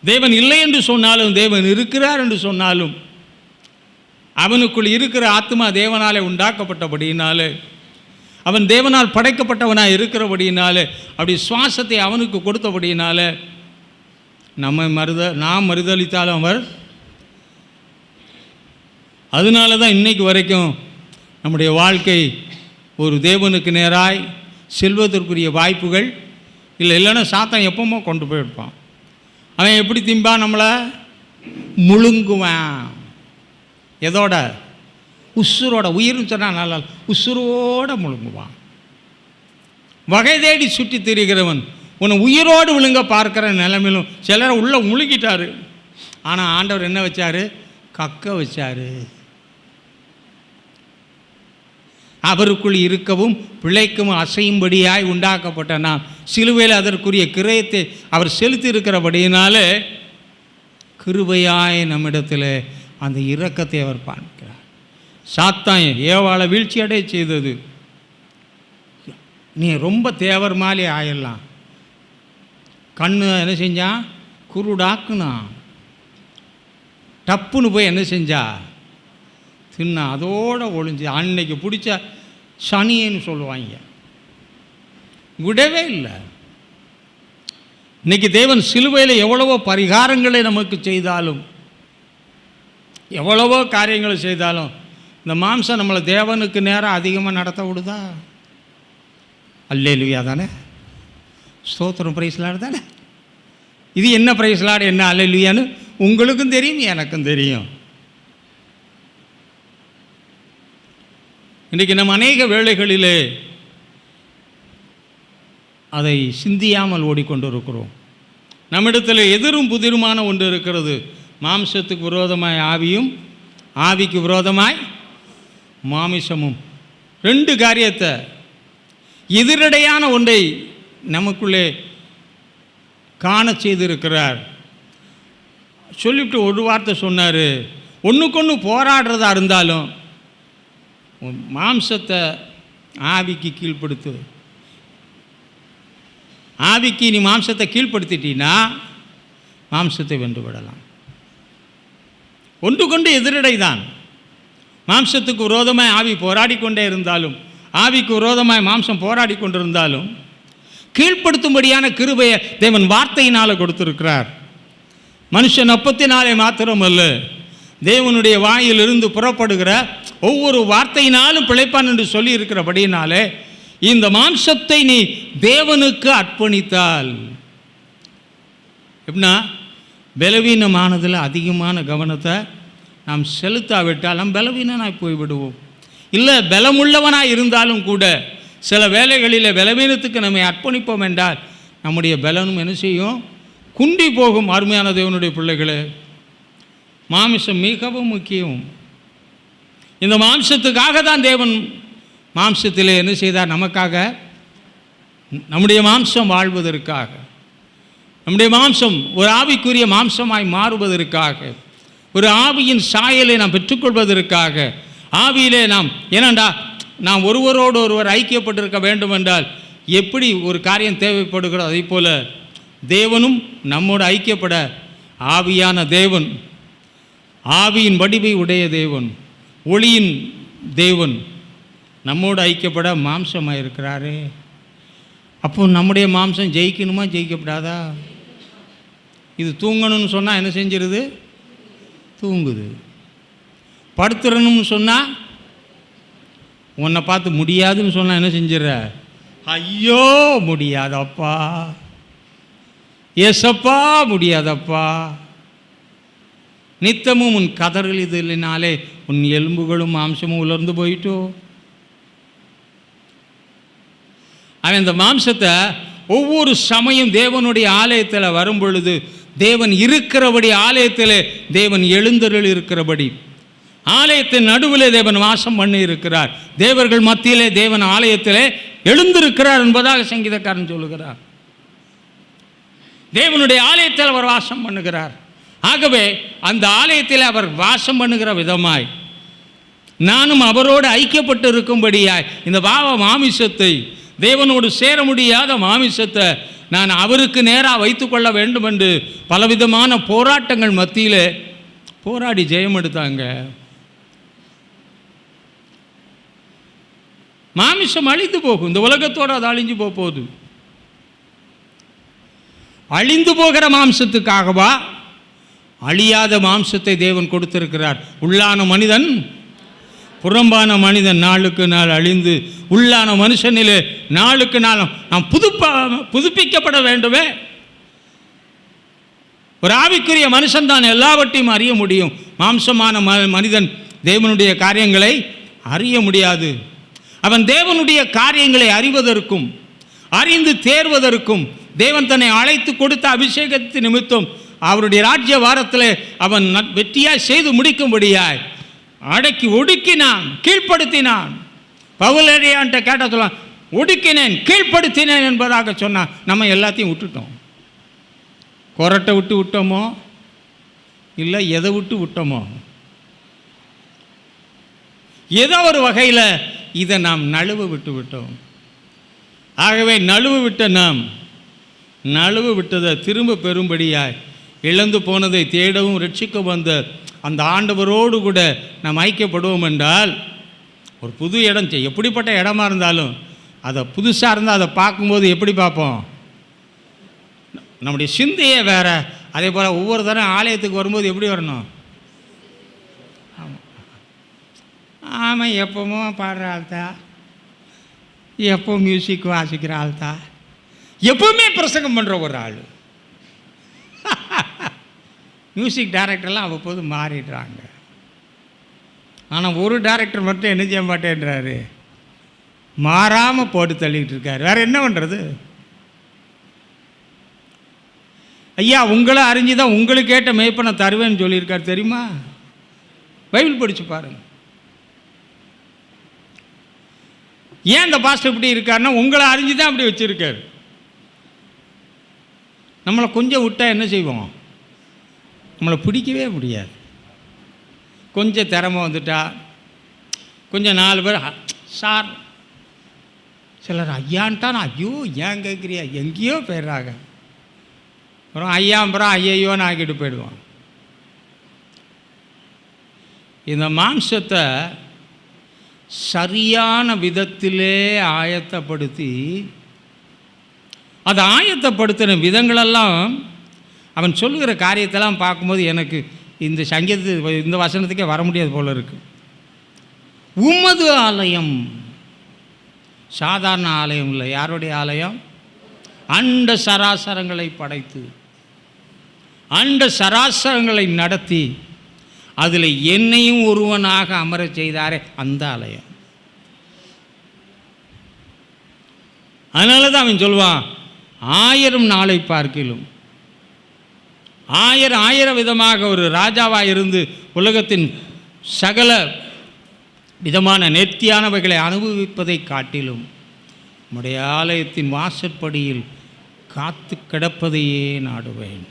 தேவன் இல்லை என்று சொன்னாலும் தேவன் இருக்கிறார் என்று சொன்னாலும் அவனுக்குள் இருக்கிற ஆத்மா தேவனாலே உண்டாக்கப்பட்டபடியினாலே, அவன் தேவனால் படைக்கப்பட்டவனாக இருக்கிறபடியினாலே, அப்படி சுவாசத்தை அவனுக்கு கொடுத்தபடியினாலே நம்மை நாம் மறுதளித்தாலும் அவர். அதனால தான் இன்றைக்கு வரைக்கும் நம்முடைய வாழ்க்கை ஒரு தேவனுக்கு நேராய் செல்வதற்குரிய வாய்ப்புகள் இல்லை. இல்லைன்னா சாத்தான் எப்பவுமோ கொண்டு போயிருப்பான். அவன் எப்படி திம்பான்? நம்மளை முழுங்குவான். எதோட? உசுரோட. உயிர்னு சொன்னால் நல்லா உசுரோட முழுங்குவான். வகை தேடி சுற்றி திரிகிறவன் உன்னை உயிரோடு விழுங்க பார்க்குற நிலைமையிலும் சிலரை உள்ளே முழுங்கிட்டாரு. ஆனால் ஆண்டவர் என்ன வச்சார்? கக்க வச்சார். அவருக்குள் இருக்கவும் பிழைக்கவும் அசையும்படியாய் உண்டாக்கப்பட்ட நாம் சிலுவையில் அதற்குரிய கிரயத்தை அவர் செலுத்தி இருக்கிறபடியினாலே கிருபையாய் நம்மிடத்தில் அந்த இரக்கத்தை அவர் பார்க்கிறார். சாத்தான் ஏவாளை வீழ்ச்சி அடைய செய்தது. நீ ரொம்ப தேவர் மாலே ஆயிடலாம். கண்ணு என்ன செஞ்சான்? குருடாக்குனான். டப்புன்னு போய் என்ன செஞ்சா? தின்னா. அதோடு ஒழிஞ்சு அன்னைக்கு பிடிச்ச சனின்னு சொல்லுவாங்க. விடவே இல்லை. இன்றைக்கி தேவன் சிலுவையில் எவ்வளவோ பரிகாரங்களை நமக்கு செய்தாலும், எவ்வளவோ காரியங்களை செய்தாலும், இந்த மாம்சம் நம்மளை தேவனுக்கு நேரம் அதிகமாக நடத்த விடுதா? அல்லேலூயா தானே, ஸ்தோத்திரம், பிரைஸ்லாடு தானே. இது என்ன பிரைஸ்லாடு, என்ன அல்லேலூயான்னு உங்களுக்கும் தெரியும், எனக்கும் தெரியும். இன்றைக்கி நம்ம அநேக வேளைகளிலே அதை சிந்தியாமல் ஓடிக்கொண்டு இருக்கிறோம். நம்மிடத்தில் எதிரும் புதிருமான ஒன்று இருக்கிறது. மாம்சத்துக்கு விரோதமாய் ஆவியும், ஆவிக்கு விரோதமாய் மாமிசமும். ரெண்டு காரியத்தை, எதிரடையான ஒன்றை நமக்குள்ளே காண செய்திருக்கிறார். சொல்லிவிட்டு ஒரு வார்த்தை சொன்னார், ஒன்றுக்கொன்று போராடுறதா இருந்தாலும் மாம்சத்தை ஆவிக்கு கீழ்ப்படுத்து. ஆவிக்கு நீ மாம்சத்தை கீழ்ப்படுத்திட்டீன்னா மாம்சத்தை வென்று விடலாம். ஒன்று கொண்டு எதிரடை தான். மாம்சத்துக்கு விரோதமாய் ஆவி போராடி கொண்டே இருந்தாலும், ஆவிக்கு விரோதமாய் மாம்சம் போராடி கொண்டிருந்தாலும் கீழ்ப்படுத்தும்படியான கிருபையை தேவன் வார்த்தையினால் கொடுத்திருக்கிறார். மனுஷன் அப்பத்தினாலே மாத்திரமல்ல, தேவனுடைய வாயிலிருந்து புறப்படுகிற ஒவ்வொரு வார்த்தையினாலும் பிழைப்பான் என்று சொல்லி இருக்கிறபடியினாலே இந்த மாம்சத்தை நீ தேவனுக்கு அர்ப்பணித்தால் எப்படின்னா, பலவீனமானதில் அதிகமான கவனத்தை நாம் செலுத்தாவிட்டால் நாம் பலவீனனாய் போய்விடுவோம். இல்லை, பலமுள்ளவனாய் இருந்தாலும் கூட சில வேளைகளில் பலவீனத்துக்கு நம்மை அர்ப்பணிப்போம் என்றால் நம்முடைய பலனும் என்ன செய்யும்? குண்டி போகும். அருமையான தேவனுடைய பிள்ளைகளே, மாமிசம் மிகவும் முக்கியம். இந்த மாம்சத்துக்காக தான் தேவன் மாம்சத்தில் என்ன செய்தார்? நமக்காக, நம்முடைய மாம்சம் வாழ்வதற்காக, நம்முடைய மாம்சம் ஒரு ஆவிக்குரிய மாம்சமாய் மாறுவதற்காக, ஒரு ஆவியின் சாயலை நாம் பெற்றுக்கொள்வதற்காக, ஆவியிலே நாம் ஏனண்டா நாம் ஒருவரோடு ஒருவர் ஐக்கியப்பட்டிருக்க வேண்டும் என்றால் எப்படி ஒரு காரியம் தேவைப்படுகிறோ அதே போல் தேவனும் நம்மோடு ஐக்கியப்பட ஆவியான தேவன், ஆவியின் வடிவை உடைய தேவன், ஒளியின் தேவன் நம்மோடு ஐக்கியப்பட மாம்சமாக இருக்கிறாரே. அப்போ நம்முடைய மாம்சம் ஜெயிக்கணுமா ஜெயிக்கப்படாதா? இது தூங்கணும்னு சொன்னால் என்ன செஞ்சிருது? தூங்குது. படுத்துறணும்னு சொன்னால், உன்னை பார்த்து முடியாதுன்னு சொன்னால் என்ன செஞ்சிடற? ஐயோ முடியாதப்பா, ஏசப்பா முடியாதப்பா. நித்தமும் உன் கதறல் இதனாலே உன் எலும்புகளும் மாம்சமும் உலர்ந்து போயிட்டோ. அவன் இந்த மாம்சத்தை ஒவ்வொரு சமயம் தேவனுடைய ஆலயத்தில் வரும் பொழுது, தேவன் இருக்கிறபடி, ஆலயத்தில் தேவன் எழுந்தருள் இருக்கிறபடி, ஆலயத்தின் நடுவிலே தேவன் வாசம் பண்ணி இருக்கிறார், தேவர்கள் மத்தியிலே தேவன் ஆலயத்திலே எழுந்திருக்கிறார் என்பதாக சங்கீதக்காரன் சொல்லுகிறார். தேவனுடைய ஆலயத்தில் அவர் வாசம் பண்ணுகிறார். ஆகவே அந்த ஆலயத்தில் அவர் வாசம் பண்ணுகிற விதமாய் நானும் அவரோடு ஐக்கியப்பட்டு இருக்கும்படியாய் இந்த பாவ மாமிசத்தை, தேவனோடு சேர முடியாத மாமிசத்தை நான் அவருக்கு நேராக வைத்து கொள்ள வேண்டும் என்று பலவிதமான போராட்டங்கள் மத்தியில் போராடி ஜெயம் எடுத்தாங்க. மாமிசம் அழிந்து போகும். இந்த உலகத்தோடு அது அழிஞ்சு போகுது. அழிந்து போகிற மாம்சத்துக்காகவா? அழியாத மாம்சத்தை தேவன் கொடுத்திருக்கிறார். உள்ளான மனிதன் புறம்பான மனிதன் நாளுக்கு நாள் அழிந்து, உள்ளான மனுஷனிலே நாளுக்கு நாள் நாம் புதுப்பிக்கப்பட வேண்டுமே. ஒரு ஆவிக்குரிய மனுஷன் தான் எல்லாவற்றையும் அறிய முடியும். மாம்சமான மனிதன் தேவனுடைய காரியங்களை அறிய முடியாது. அவன் தேவனுடைய காரியங்களை அறிவதற்கும் அறிந்து தேர்வதற்கும் தேவன் தன்னை அழைத்து கொடுத்த அபிஷேகத்தின் நிமித்தம் அவருடைய ராஜ்ய வாரத்தில் அவன் வெற்றியாய் செய்து முடிக்கும்படியாய் அடக்கி ஒடுக்கினான், கீழ்ப்படுத்தினான். பவுலடியான்ட்ட கேட்ட சொல்லலாம், ஒடுக்கினேன் கீழ்ப்படுத்தினேன் என்பதாக சொன்னான். நம்ம எல்லாத்தையும் விட்டுட்டோம். கொரட்டை விட்டு விட்டோமோ இல்லை எதை விட்டு விட்டோமோ? ஏதோ ஒரு வகையில் இதை நாம் நழுவு விட்டு விட்டோம். ஆகவே நழுவு விட்ட நாம் நழுவு விட்டதை திரும்ப பெறும்படியாய் இழந்து போனதை தேடவும் ரட்சிக்க வந்த அந்த ஆண்டவரோடு கூட நாம் ஐக்கியப்படுவோம் என்றால், ஒரு புது இடம், எப்படிப்பட்ட இடமா இருந்தாலும் அதை புதுசாக இருந்தால் அதை பார்க்கும்போது எப்படி பார்ப்போம்? நம்முடைய சிந்தையே வேறு. அதே போல் ஒவ்வொரு தரம் ஆலயத்துக்கு வரும்போது எப்படி வரணும்? ஆமாம், எப்பவும் பாடுற ஆள்தா, எப்போ மியூசிக் வாசிக்கிற ஆள்தா, எப்பவுமே பிரசங்கம் பண்ணுற ஒரு ஆள். மியூசிக் டைரக்டர்லாம் அவ்வப்போது மாறிடுறாங்க. ஆனால் ஒரு டைரக்டர் மட்டும் என்ன செய்ய மாட்டேன்றாரு, மாறாமல் போட்டு தள்ளிக்கிட்டு இருக்கார். வேறு என்ன பண்ணுறது? ஐயா, உங்களை அறிஞ்சு தான் உங்களுக்கு ஏற்ற மேய்ப்பனை தருவேன்னு சொல்லியிருக்கார் தெரியுமா? பைபிள் படித்து பாருங்கள். ஏன் இந்த பாஸ்டர் இப்படி இருக்காருன்னா, உங்களை அறிஞ்சு தான் அப்படி வச்சுருக்கார். நம்மளை கொஞ்சம் விட்டால் என்ன செய்வோம்? நம்மளை பிடிக்கவே முடியாது. கொஞ்சம் திறமை வந்துட்டா, கொஞ்சம் 4 பேர் சார், சிலர் ஐயான்ட்டான், ஐயோ ஏன் கேட்குறியா, எங்கேயோ போயிடுறாங்க. அப்புறம் ஐயாம்புறம் ஐயையோன்னு ஆக்கிட்டு போயிடுவான். இந்த மாம்சத்தை சரியான விதத்திலே ஆயத்தப்படுத்தி, அதை ஆயத்தப்படுத்தின விதங்களெல்லாம் அவன் சொல்லுகிற காரியத்தெல்லாம் பார்க்கும்போது எனக்கு இந்த சங்கீதத்து இந்த வசனத்துக்கே வர முடியாது போல இருக்கு. உமது ஆலயம் சாதாரண ஆலயம் இல்லை. யாருடைய ஆலயம்? அண்ட சராசரங்களை படைத்து அண்ட சராசரங்களை நடத்தி அதில் என்னையும் ஒருவனாக அமரச் செய்தாரே, அந்த ஆலயம். அதனால தான் அவன் சொல்வான், 1000 நாளை பார்க்கிலும் 1000 விதமாக ஒரு ராஜாவாக இருந்து உலகத்தின் சகல விதமான நேர்த்தியானவைகளை அனுபவிப்பதை காட்டிலும் நம்முடைய ஆலயத்தின் வாசற்படியில் காத்து கிடப்பதையே நாடுவேன்.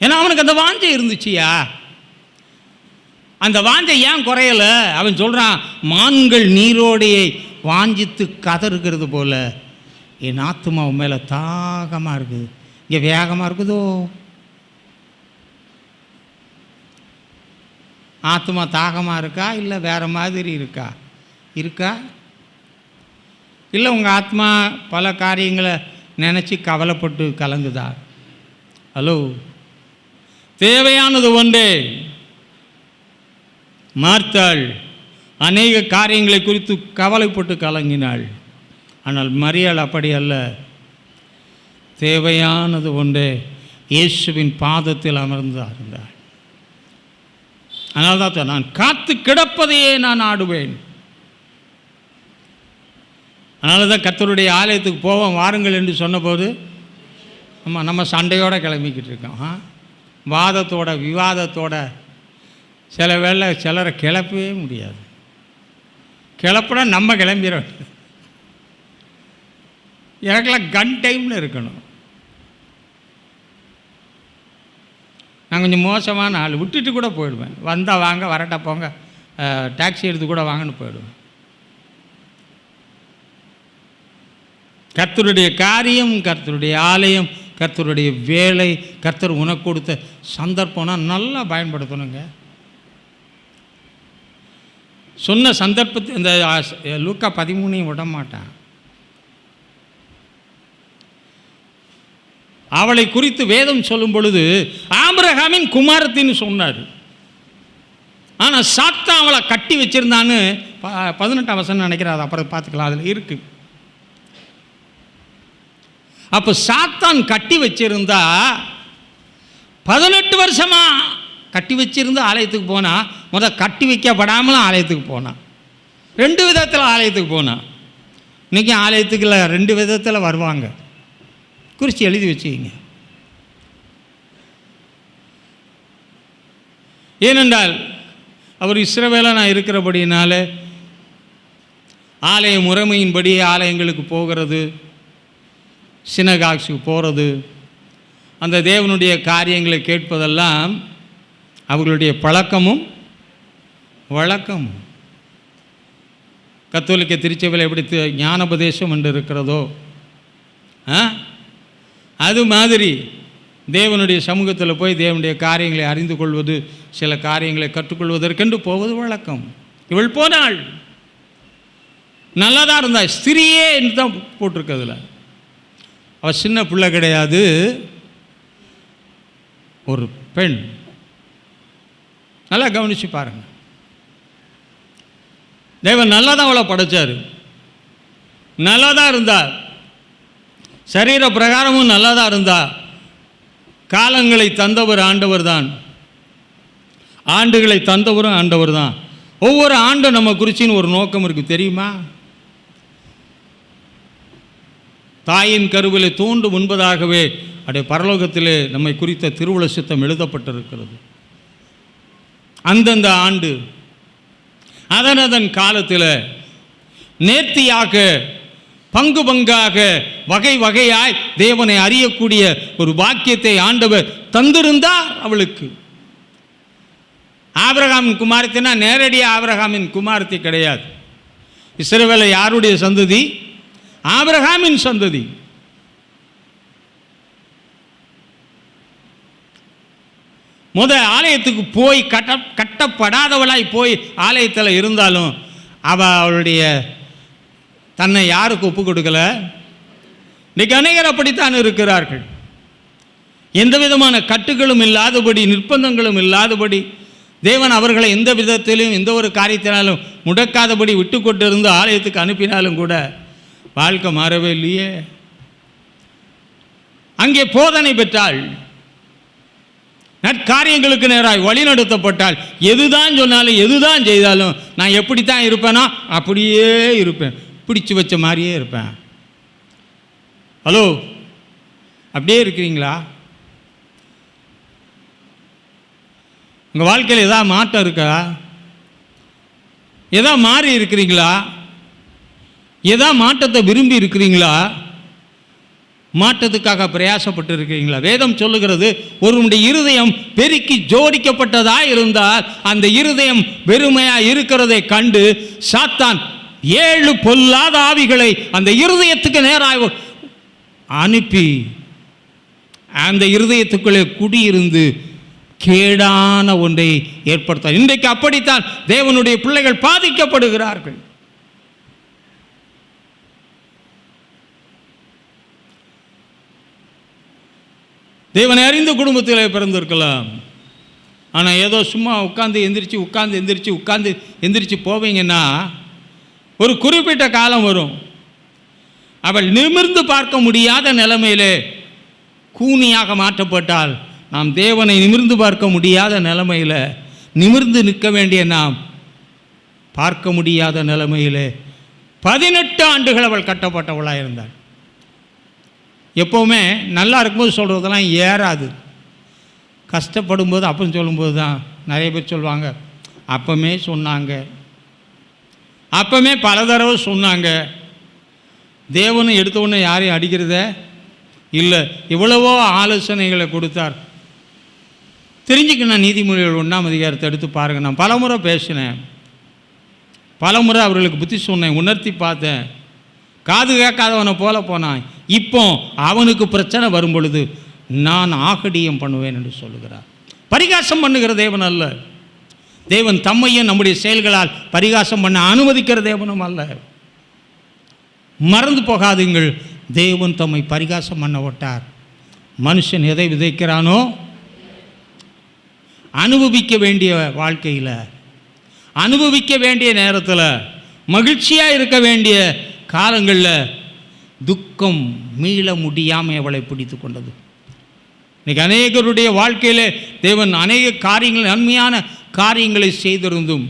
ஏன்னா அவனுக்கு அந்த வாஞ்சை இருந்துச்சியா. அந்த வாஞ்சை ஏன் குறையலை? அவன் சொல்கிறான், மான்கள் நீரோடையை வாஞ்சித்து கதறுகிறது போல என் ஆத்துமா மேலே தாகமாக இருக்குது, இங்கே வேகமாக இருக்குதோ, ஆத்மா தாகமாக இருக்கா, இல்லை வேறு மாதிரி இருக்கா? இல்லை உங்கள் ஆத்மா பல காரியங்களை நினச்சி கவலைப்பட்டு கலங்குதா? ஹலோ, தேவையானது ஒன்றே. மார்த்தாள் அநேக காரியங்களை குறித்து கவலைப்பட்டு கலங்கினாள். ஆனால் மரியாள் அப்படி அல்ல. தேவையானது ஒன்றே, இயேசுவின் பாதத்தில் அமர்ந்தார். அதனால தான் நான் காத்து கிடப்பதையே நான் ஆடுவேன். அதனால தான் கர்த்தருடைய ஆலயத்துக்கு போவோம் வாருங்கள் என்று சொன்னபோது நம்ம சண்டையோடு கிளம்பிக்கிட்டு இருக்கோம். வாதத்தோட விவாதத்தோட சில வேளை சிலரை கிளப்பவே முடியாது. கிளப்புனா நம்ம கிளம்பிடுறோம். எனக்கெல்லாம் கன் டைமில் இருக்கணும். நான் கொஞ்சம் மோசமான ஆள், விட்டுட்டு கூட போயிடுவேன். வந்தால் வாங்க, வரட்டா போங்க, டாக்ஸி எடுத்து கூட வாங்கன்னு போயிடுவேன். கர்த்தருடைய காரியம், கர்த்தருடைய ஆலயம், கர்த்தருடைய வேலை, கர்த்தர் உனக்கு கொடுத்த சந்தர்ப்பம்னா நல்லா பயன்படுத்தணுங்க. சொன்ன சந்தர்ப்பத்தை இந்த லூக்கா 13 விட மாட்டான். அவளை குறித்து வேதம் சொல்லும் பொழுது ஆபிரகாமின் குமாரத்தின்னு சொன்னார். ஆனால் சாத்தான் அவளை கட்டி வச்சிருந்தான்னு 18 வசனம் நினைக்கிறேன், அது அப்புறம் பார்த்துக்கலாம், அதில் இருக்கு. அப்போ சாத்தான் கட்டி வச்சிருந்தா 18 வருஷமா கட்டி வச்சிருந்து ஆலயத்துக்கு போனால், கட்டி வைக்கப்படாமலும் ஆலயத்துக்கு போனான். 2 விதத்தில் ஆலயத்துக்கு போனான். இன்றைக்கி ஆலயத்துக்குள்ள 2 விதத்தில் வருவாங்க. குறித்து எழுதி வச்சுக்கிங்க. ஏனென்றால் அவர் இஸ்ரவேலனாக இருக்கிறபடினால ஆலய முறைமையின்படி ஆலயங்களுக்கு போகிறது, சினகாக்ஸுக்கு போகிறது, அந்த தேவனுடைய காரியங்களை கேட்பதெல்லாம் அவர்களுடைய பழக்கமும் வழக்கமும். கத்தோலிக்க திருச்சபையில் எப்படி ஞானோபதேசம் என்று இருக்கிறதோ அது மாதிரி தேவனுடைய சமூகத்தில் போய் தேவனுடைய காரியங்களை அறிந்து கொள்வது, சில காரியங்களை கற்றுக்கொள்வதற்கென்று போவது வழக்கம். இவள் போனாள், நல்லா தான் இருந்தாள். ஸ்திரியே என்று தான் போட்டிருக்கிறதுல. அவள் சின்ன பிள்ளை கிடையாது, ஒரு பெண். நல்லா கவனித்து பாருங்கள். தேவன் நல்லா தான் அவளை படைச்சார், நல்லா தான் இருந்தார், சரீர பிரகாரமும் நல்லா தான் இருந்தா. காலங்களை தந்தவர் ஆண்டவர் தான், ஆண்டுகளை தந்தவரும் ஆண்டவர் தான். ஒவ்வொரு ஆண்டும் நம்ம குறிச்சின்னு ஒரு நோக்கம் இருக்குது தெரியுமா? தாயின் கருவிலை தோன்றும் முன்பதாகவே அப்படியே பரலோகத்திலே நம்மை குறித்த திருவுள சித்தம் எழுதப்பட்டிருக்கிறது. அந்தந்த ஆண்டு அதன் காலத்தில் நேர்த்தியாக பங்கு பங்காக வகை வகையாய் தேவனை அறியக்கூடிய ஒரு வாக்கியத்தை ஆண்டவர் தந்திருந்தார் அவளுக்கு. ஆபிரகாமின் குமாரத்தினா நேரடியாக ஆபிரகாமின் குமாரத்தி கிடையாது. இஸ்ரவேல் யாருடைய சந்ததி? ஆபிரகாமின் சந்ததி. ஆலயத்துக்கு போய் கட்டப்படாதவளாய் போய் ஆலயத்தில் இருந்தாலும் அவளுடைய தன்னை யாருக்கு ஒப்பு கொடுக்கல. இன்றைக்கு அநேகர் அப்படித்தான் இருக்கிறார்கள். எந்த விதமான கட்டுகளும் இல்லாதபடி, நிர்பந்தங்களும் இல்லாதபடி, தேவன் அவர்களை எந்த விதத்திலும் எந்த ஒரு காரியத்தினாலும் முடக்காதபடி விட்டு கொண்டு இருந்து ஆலயத்துக்கு அனுப்பினாலும் கூட வாழ்க்கை மாறவே இல்லையே. அங்கே போதனை பெற்றாள், நற்காரியங்களுக்கு நேராக வழிநடத்தப்பட்டால், எதுதான் சொன்னாலும் எதுதான் செய்தாலும் நான் எப்படித்தான் இருப்பேனோ அப்படியே இருப்பேன், பிடிச்சு வச்ச மாதிரியே இருப்பேன். ஹலோ, அப்படியே இருக்கிறீங்களா? உங்கள் வாழ்க்கையில் எதாவது மாற்றம் இருக்கா? எதா மாறி இருக்கிறீங்களா? எதா மாற்றத்தை விரும்பி இருக்கிறீங்களா? மாற்றத்துக்காக பிரயாசப்பட்டு இருக்கிறீங்களா? வேதம் சொல்லுகிறது, ஒருவனுடைய இருதயம் பெருக்கி ஜோடிக்கப்பட்டதாக இருந்தால் அந்த இருதயம் வெறுமையாக இருக்கிறதை கண்டு சாத்தான் 7 பொல்லாத ஆவிகளை அந்த இருதயத்துக்கு நேராக அனுப்பி அந்த இருதயத்துக்குள்ளே குடியிருந்து கேடான ஒன்றை ஏற்படுத்த. இன்றைக்கு அப்படித்தான் தேவனுடைய பிள்ளைகள் பாதிக்கப்படுகிறார்கள். தேவனை அறிந்த குடும்பத்தில் பிறந்திருக்கலாம். ஆனால் ஏதோ சும்மா உட்கார்ந்து எந்திரிச்சு போவீங்கன்னா ஒரு குறிப்பிட்ட காலம் வரும். அவள் நிமிர்ந்து பார்க்க முடியாத நிலைமையிலே கூனியாக மாற்றப்பட்டால், நாம் தேவனை நிமிர்ந்து பார்க்க முடியாத நிலைமையில், நிமிர்ந்து நிற்க வேண்டிய நாம் பார்க்க முடியாத நிலைமையில் 18 ஆண்டுகள் அவள் கட்டப்பட்டவளாக இருந்தாள். எப்போவுமே நல்லா இருக்கும்போது சொல்கிறதெல்லாம் ஏறாது. கஷ்டப்படும் போது அப்புறம் சொல்லும்போது தான் நிறைய பேர் சொல்லுவாங்க, அப்பமே சொன்னாங்க, அப்பமே பல தடவை சொன்னாங்க. தேவனும் எடுத்தவுடனே யாரையும் அடிக்கிறத இல்லை, இவ்வளவோ ஆலோசனைகளை கொடுத்தார். தெரிஞ்சுக்கணும். நீதிமொழிகள் 1ஆம் அதிகாரத்தை எடுத்து பாருங்கள். நான் பலமுறை பேசினேன், பலமுறை அவர்களுக்கு புத்தி சொன்னேன், உணர்த்தி பார்த்தேன். காது கேட்காதவனை போல போனான். இப்போ அவனுக்கு பிரச்சனை வரும் பொழுது நான் ஆகடியம் பண்ணுவேன் என்று சொல்லுகிறார். பரிகாசம் பண்ணுகிற தேவன் அல்ல. தேவன் தம்மையும் நம்முடைய செயல்களால் பரிகாசம் பண்ண அனுமதிக்கிற தேவனும் அல்ல. மறந்து போகாதீங்கள், தேவன் தம்மை பரிகாசம் பண்ண விட்டார். மனுஷன் எதை விதைக்கிறானோ, அனுபவிக்க வேண்டிய வாழ்க்கையில், அனுபவிக்க வேண்டிய நேரத்தில், மகிழ்ச்சியாக இருக்க வேண்டிய காலங்களில் துக்கம் மீள முடியாமல் அவளை பிடித்து கொண்டது. இன்றைக்கி அநேகருடைய வாழ்க்கையில் தேவன் அநேக காரியங்கள், நன்மையான காரியங்களை செய்திருந்தும்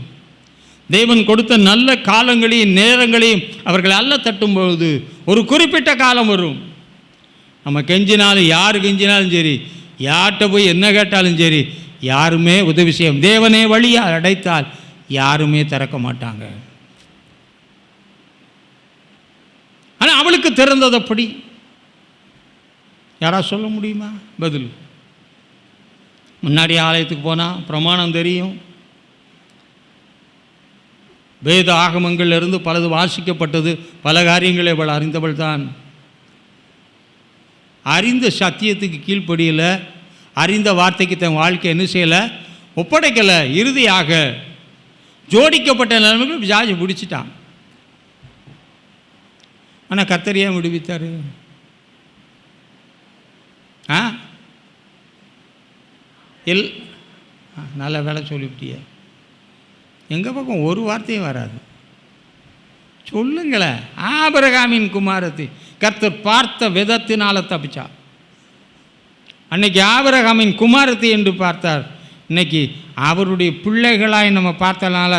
தேவன் கொடுத்த நல்ல காலங்களையும் நேரங்களையும் அவர்கள் அல்ல தட்டும்பொழுது ஒரு குறிப்பிட்ட காலம் வரும். நம்ம கெஞ்சினாலும், யார் கெஞ்சினாலும் சரி, யார்கிட்ட போய் என்ன கேட்டாலும் சரி, யாருமே உதவி செய்ய, தேவனே வழியாக அடைத்தால் யாருமே திறக்க மாட்டாங்க. ஆனால் அவளுக்கு திறந்தது அப்படி. யாரா சொல்ல முடியுமா பதில்? முன்னாடி ஆலயத்துக்கு போனால் பிரமாணம் தெரியும், வேத ஆகமங்களிலிருந்து பலது வாசிக்கப்பட்டது, பல காரியங்களை அவள் அறிந்தவள் தான். அறிந்த சத்தியத்துக்கு கீழ்ப்படியில், அறிந்த வார்த்தைக்கு தன் வாழ்க்கை என்ன செய்யலை, ஒப்படைக்கலை. இறுதியாக ஜோடிக்கப்பட்ட நிலைமைகள் விஜாஜி பிடிச்சிட்டான். ஆனால் கர்த்தர் ஏன் விடுவித்தார்? நல்ல வேலை சொல்லிவிட்டிய. எங்கள் பக்கம் ஒரு வார்த்தையும் வராது. சொல்லுங்களேன். ஆபிரகாமின் குமாரத்தி கர்த்தர் பார்த்த விதத்தினால தப்பிச்சா. அன்னைக்கு ஆபிரகாமின் குமாரத்தி என்று பார்த்தார். இன்னைக்கு அவருடைய பிள்ளைகளாய் நம்ம பார்த்தனால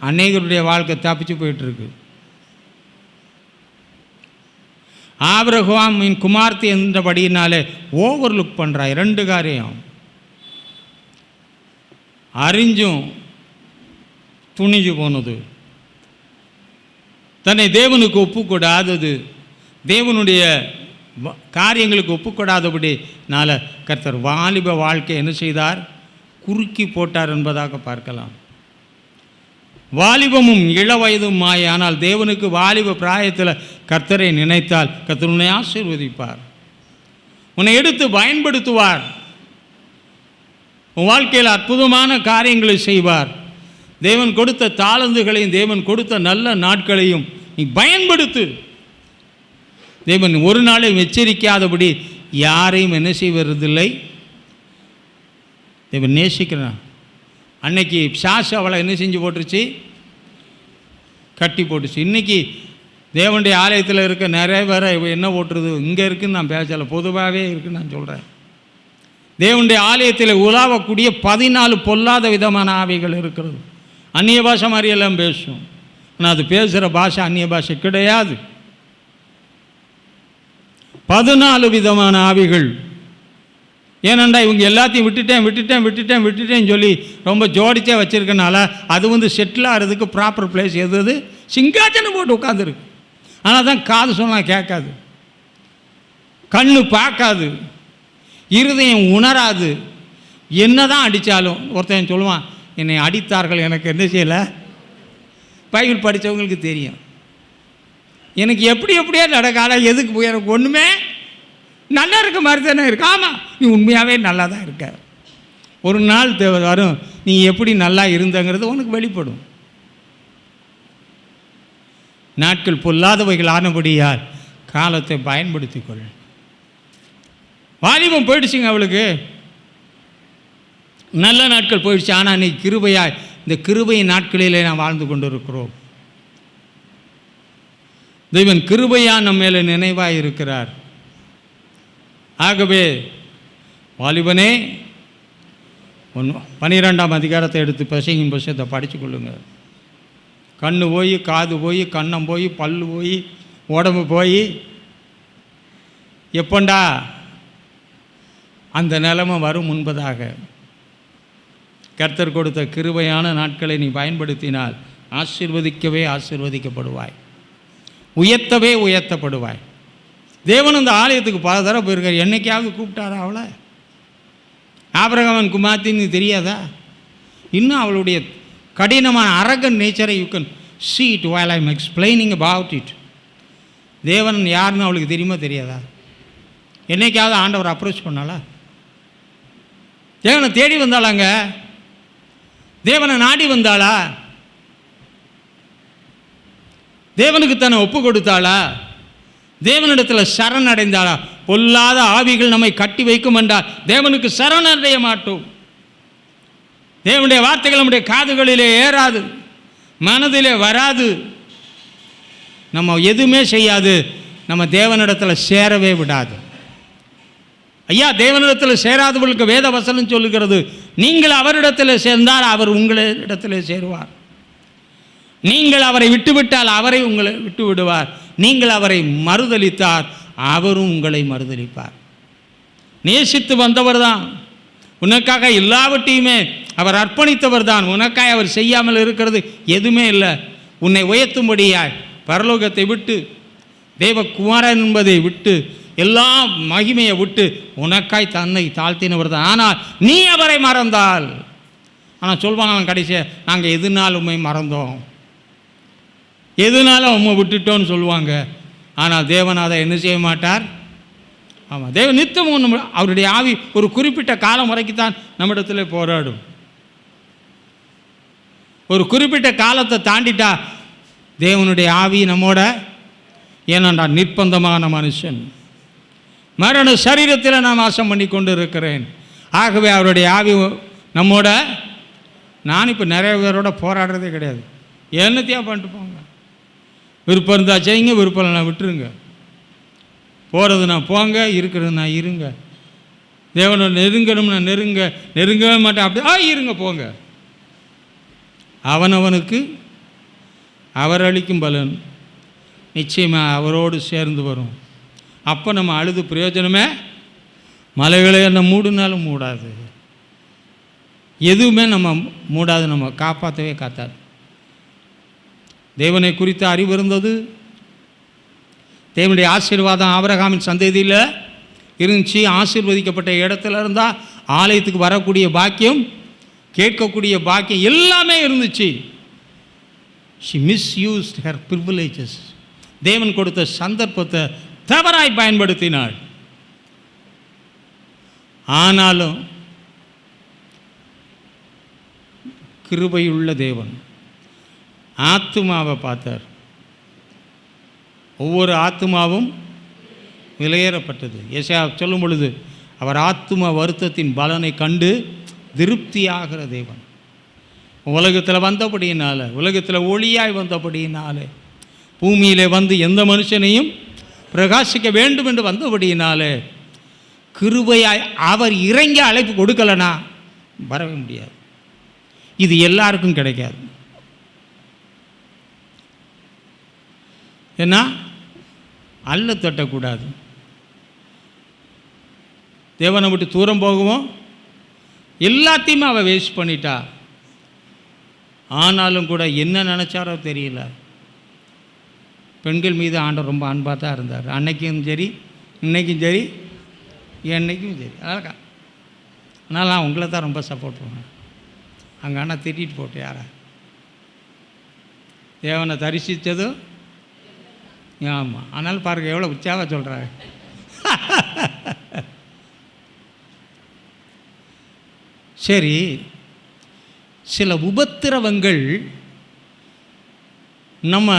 அநேகருடைய வாழ்க்கை தப்பிச்சு போயிட்டுருக்கு. ஆபிரகாமின் குமார்த்தி என்றபடியினாலே ஓவர்லுக் பண்ணுறா. 2 காரியம், அறிஞ்சும் துணிஞ்சு போனது, தன்னை தேவனுக்கு ஒப்புக்கூடாதது, தேவனுடைய காரியங்களுக்கு ஒப்புக்கூடாதபடினால கர்த்தர் வாலிப வாழ்க்கை என்ன செய்தார், குறுக்கி போட்டார் என்பதாக பார்க்கலாம். வாலிபமும் இளவயதும் மாய. ஆனால் தேவனுக்கு வாலிப பிராயத்தில் கர்த்தரை நினைத்தால் கர்த்தர் உன்னை ஆசீர்வதிப்பார், உன்னை எடுத்து பயன்படுத்துவார், உன் வாழ்க்கையில் அற்புதமான காரியங்களை செய்வார். தேவன் கொடுத்த தாளந்துகளையும் தேவன் கொடுத்த நல்ல நாட்களையும் நீ பயன்படுத்து. தேவன் ஒரு நாளையும் எச்சரிக்காதபடி யாரையும் என்ன செய்வதில்லை. தேவன் நேசிக்கிறான். அன்னைக்கு பிசாசு அவளை என்ன செஞ்சு போட்டுருச்சு, கட்டி போட்டுச்சு. இன்றைக்கி தேவனுடைய ஆலயத்தில் இருக்க நிறைய பேரை என்ன போட்டுருது, இங்கே இருக்குதுன்னு நான் பேசலை, பொதுவாகவே இருக்குதுன்னு நான் சொல்கிறேன். தேவனுடைய ஆலயத்தில் உலாவக்கூடிய 14 பொல்லாத விதமான ஆவிகள் இருக்கிறது. அந்நிய பாஷை மாதிரியெல்லாம் பேசும், ஆனால் அது பேசுகிற பாஷை அந்நிய பாஷை கிடையாது. 14 விதமான ஆவிகள். ஏனண்டா இவங்க எல்லாத்தையும் விட்டுட்டேன் சொல்லி ரொம்ப ஜோடிச்சே வச்சுருக்கனால அது செட்டில் ஆகிறதுக்கு ப்ராப்பர் பிளேஸ் எது, சிங்காச்சனம் போட்டு உட்காந்துருக்கு. ஆனால் தான் காது சொன்னால் கேட்காது, கண்ணு பார்க்காது, இருதயம் உணராது. என்ன தான் அடித்தாலும் ஒருத்தன் சொல்லுவான், என்னை அடித்தார்கள், எனக்கு என்ன செய்யலை. பைபிள் படித்தவங்களுக்கு தெரியும் எனக்கு எப்படியே நடக்காத, எதுக்கு எனக்கு ஒன்றுமே நல்லா இருக்க மாதிரி தானே இருக்கு. ஆமாம், நீ உண்மையாகவே நல்லா தான் இருக்க. ஒரு நாள் வரும், நீ எப்படி நல்லா இருந்தங்கிறது உனக்கு வெளிப்படும். நாட்கள் பொல்லாதவைகள் ஆனபடியால் காலத்தை பயன்படுத்தி கொள். வாலிபம் போயிடுச்சுங்க அவளுக்கு, நல்ல நாட்கள் போயிடுச்சு. ஆனால் நீ கிருபையாய் இந்த கிருபையின் நாட்களிலே நான் வாழ்ந்து கொண்டு இருக்கிறோம். தெய்வன் கிருபையா நம்ம மேலே நினைவாக இருக்கிறார். ஆகவே வாலிபனே 12ஆம் அதிகாரத்தை எடுத்து பசியின் புஸ்தகத்தை படித்து கொள்ளுங்க. கண்ணு போய், காது போய், கண்ணம் போய், பல்லு போய், உடம்பு போய், எப்பண்டா அந்த நிலைமை வரும் முன்பதாக கர்த்தர் கொடுத்த கிருபையான நாட்களை நீ பயன்படுத்தினால் ஆசீர்வதிக்கவே ஆசீர்வதிக்கப்படுவாய், உயர்த்தவே உயர்த்தப்படுவாய். தேவன் அந்த ஆலயத்துக்கு பல தடவை போயிருக்கார். என்னைக்காவது கூப்பிட்டாரா அவளை? ஆபிரகாமன் குமார்த்தின்னு தெரியாதா? இன்னும் அவளுடைய கடினமான அரகன் நேச்சரை you can see it while I am explaining about it. தேவன் யாருன்னு அவளுக்கு தெரியுமா தெரியாதா? என்னைக்காவது ஆண்டவர் அப்ரோச் பண்ணாளா? தேவனை தேடி வந்தாளாங்க? தேவனை நாடி வந்தாளா? தேவனுக்கு தன்னை ஒப்பு கொடுத்தாளா? தேவனிடத்தில் சரணடைந்தாளா? பொல்லாத ஆவிகள் நம்மை கட்டி வைக்கும் என்றால் தேவனுக்கு சரணடைய மாட்டோம். தேவனுடைய வார்த்தைகள் நம்முடைய காதுகளிலே ஏறாது, மனதிலே வராது, நம்ம எதுவுமே செய்யாது, நம்ம தேவனிடத்தில் சேரவே விடாது. ஐயா, தேவனிடத்தில் சேராதவர்களுக்கு வேத வசனம் சொல்லுகிறது, நீங்கள் அவரிடத்தில் சேர்ந்தால் அவர் உங்களிடத்தில் சேருவார். நீங்கள் அவரை விட்டுவிட்டால் அவரை உங்களை விட்டு விடுவார். நீங்கள் அவரை மறுதலித்தார், அவரும் உங்களை மறுதலிப்பார். நேசித்து வந்தவர் தான், உனக்காக எல்லாவற்றையுமே அவர் அர்ப்பணித்தவர் தான். உனக்காக அவர் செய்யாமல் இருக்கிறது எதுவுமே இல்லை. உன்னை உயர்த்தும்படியாய் பரலோகத்தை விட்டு, தேவகுமாரன் என்பதை விட்டு, எல்லா மகிமையை விட்டு உனக்காய் தன்னை தாழ்த்தினவர் தான். ஆனால் நீ அவரை மறந்தால், ஆனால் சொல்வாங்க கடைசியாக, நாங்கள் எதுனாலும் உண்மை மறந்தோம், எதுனாலும் உண்மை விட்டுட்டோன்னு சொல்லுவாங்க. ஆனால் தேவன் அதை என்ன செய்ய மாட்டார். ஆமாம், தேவன் நித்தம் ஒன்று, அவருடைய ஆவி ஒரு குறிப்பிட்ட காலம் வரைக்கும் தான் நம்மிடத்தில் போராடும். ஒரு குறிப்பிட்ட காலத்தை தாண்டிட்டா தேவனுடைய ஆவி நம்மோட, ஏனென்றா நிர்பந்தமான மனுஷன், மரண சரீரத்தில் நான் வாசம் பண்ணி கொண்டு இருக்கிறேன். ஆகவே அவருடைய ஆவி நம்மோட. நான் இப்போ நிறைய பேரோட போராடுறதே கிடையாது. என்னத்தையா பண்ணிட்டு போங்க, விருப்பம் இருந்தால் செய்யுங்க, விருப்பம் இல்லைனா விட்டுருங்க. போகிறது நான் போங்க, இருக்கிறது நான் இருங்க. தேவனை நெருங்கணும்னா நெருங்கவே மாட்டேன். அப்படி இருங்க, போங்க. அவனவனுக்கு அவர் அளிக்கும் பலன் நிச்சயமாக அவரோடு சேர்ந்து வரும். அப்போ நம்ம அழுது பிரயோஜனமே. மலைகளை என்ன மூடுனாலும் மூடாது, எதுவுமே நம்ம மூடாது, நம்ம காப்பாற்றவே காத்தாது. தேவனை குறித்த அறிவு இருந்தது. தேவனுடைய ஆசீர்வாதம் ஆபிரகாமின் சந்ததியில் இருந்துச்சு. ஆசீர்வதிக்கப்பட்ட இடத்துல இருந்தால் ஆலயத்துக்கு வரக்கூடிய பாக்கியம், கேட்கக்கூடிய பாக்கியம் எல்லாமே இருந்துச்சு. she misused her privileges. தேவன் கொடுத்த சந்தர்ப்பத்தை தவறாய் பயன்படுத்தினாள். ஆனாலும் கிருபையுள்ள தேவன் ஆத்துமாவை பார்த்தார். ஒவ்வொரு ஆத்துமாவும் விலையேறப்பட்டது. ஏசாயா சொல்லும் பொழுது, அவர் ஆத்தும வருத்தத்தின் பலனை கண்டு திருப்தியாகிற தேவன். உலகத்தில் வந்தபடியினால, உலகத்தில் ஒளியாய் வந்தபடியினாலே, பூமியிலே வந்து எந்த மனுஷனையும் பிரகாசிக்க வேண்டும் என்று வந்தபடியினாலே, கிருபையாய் அவர் இறங்கி அழைப்பு கொடுக்கலனா வரவே முடியாது. இது எல்லாருக்கும் கிடைக்காது. ஏன்னா அல்ல தட்டக்கூடாது. தேவனை விட்டு தூரம் போகவும் எல்லாத்தையுமே அவள் வேஸ்ட் பண்ணிட்டா. ஆனாலும் கூட என்ன நினச்சாரோ தெரியல, பெண்கள் மீது ஆண்டவர் ரொம்ப அன்பாக தான் இருந்தார். அன்னைக்கும் சரி, இன்னைக்கும் சரி, என்னைக்கும் சரி. அதனால் நான் உங்களை தான் ரொம்ப சப்போர்ட் பண்ணுவேன். அங்கே ஆனால் திட்டிட்டு போட்டு யாரா தேவனை தரிசித்ததும். ஆமாம், ஆனாலும் பாருங்கள் எவ்வளோ உற்சாகம் சொல்கிறாரு. சரி, சில உபத்திரவங்கள் நம்ம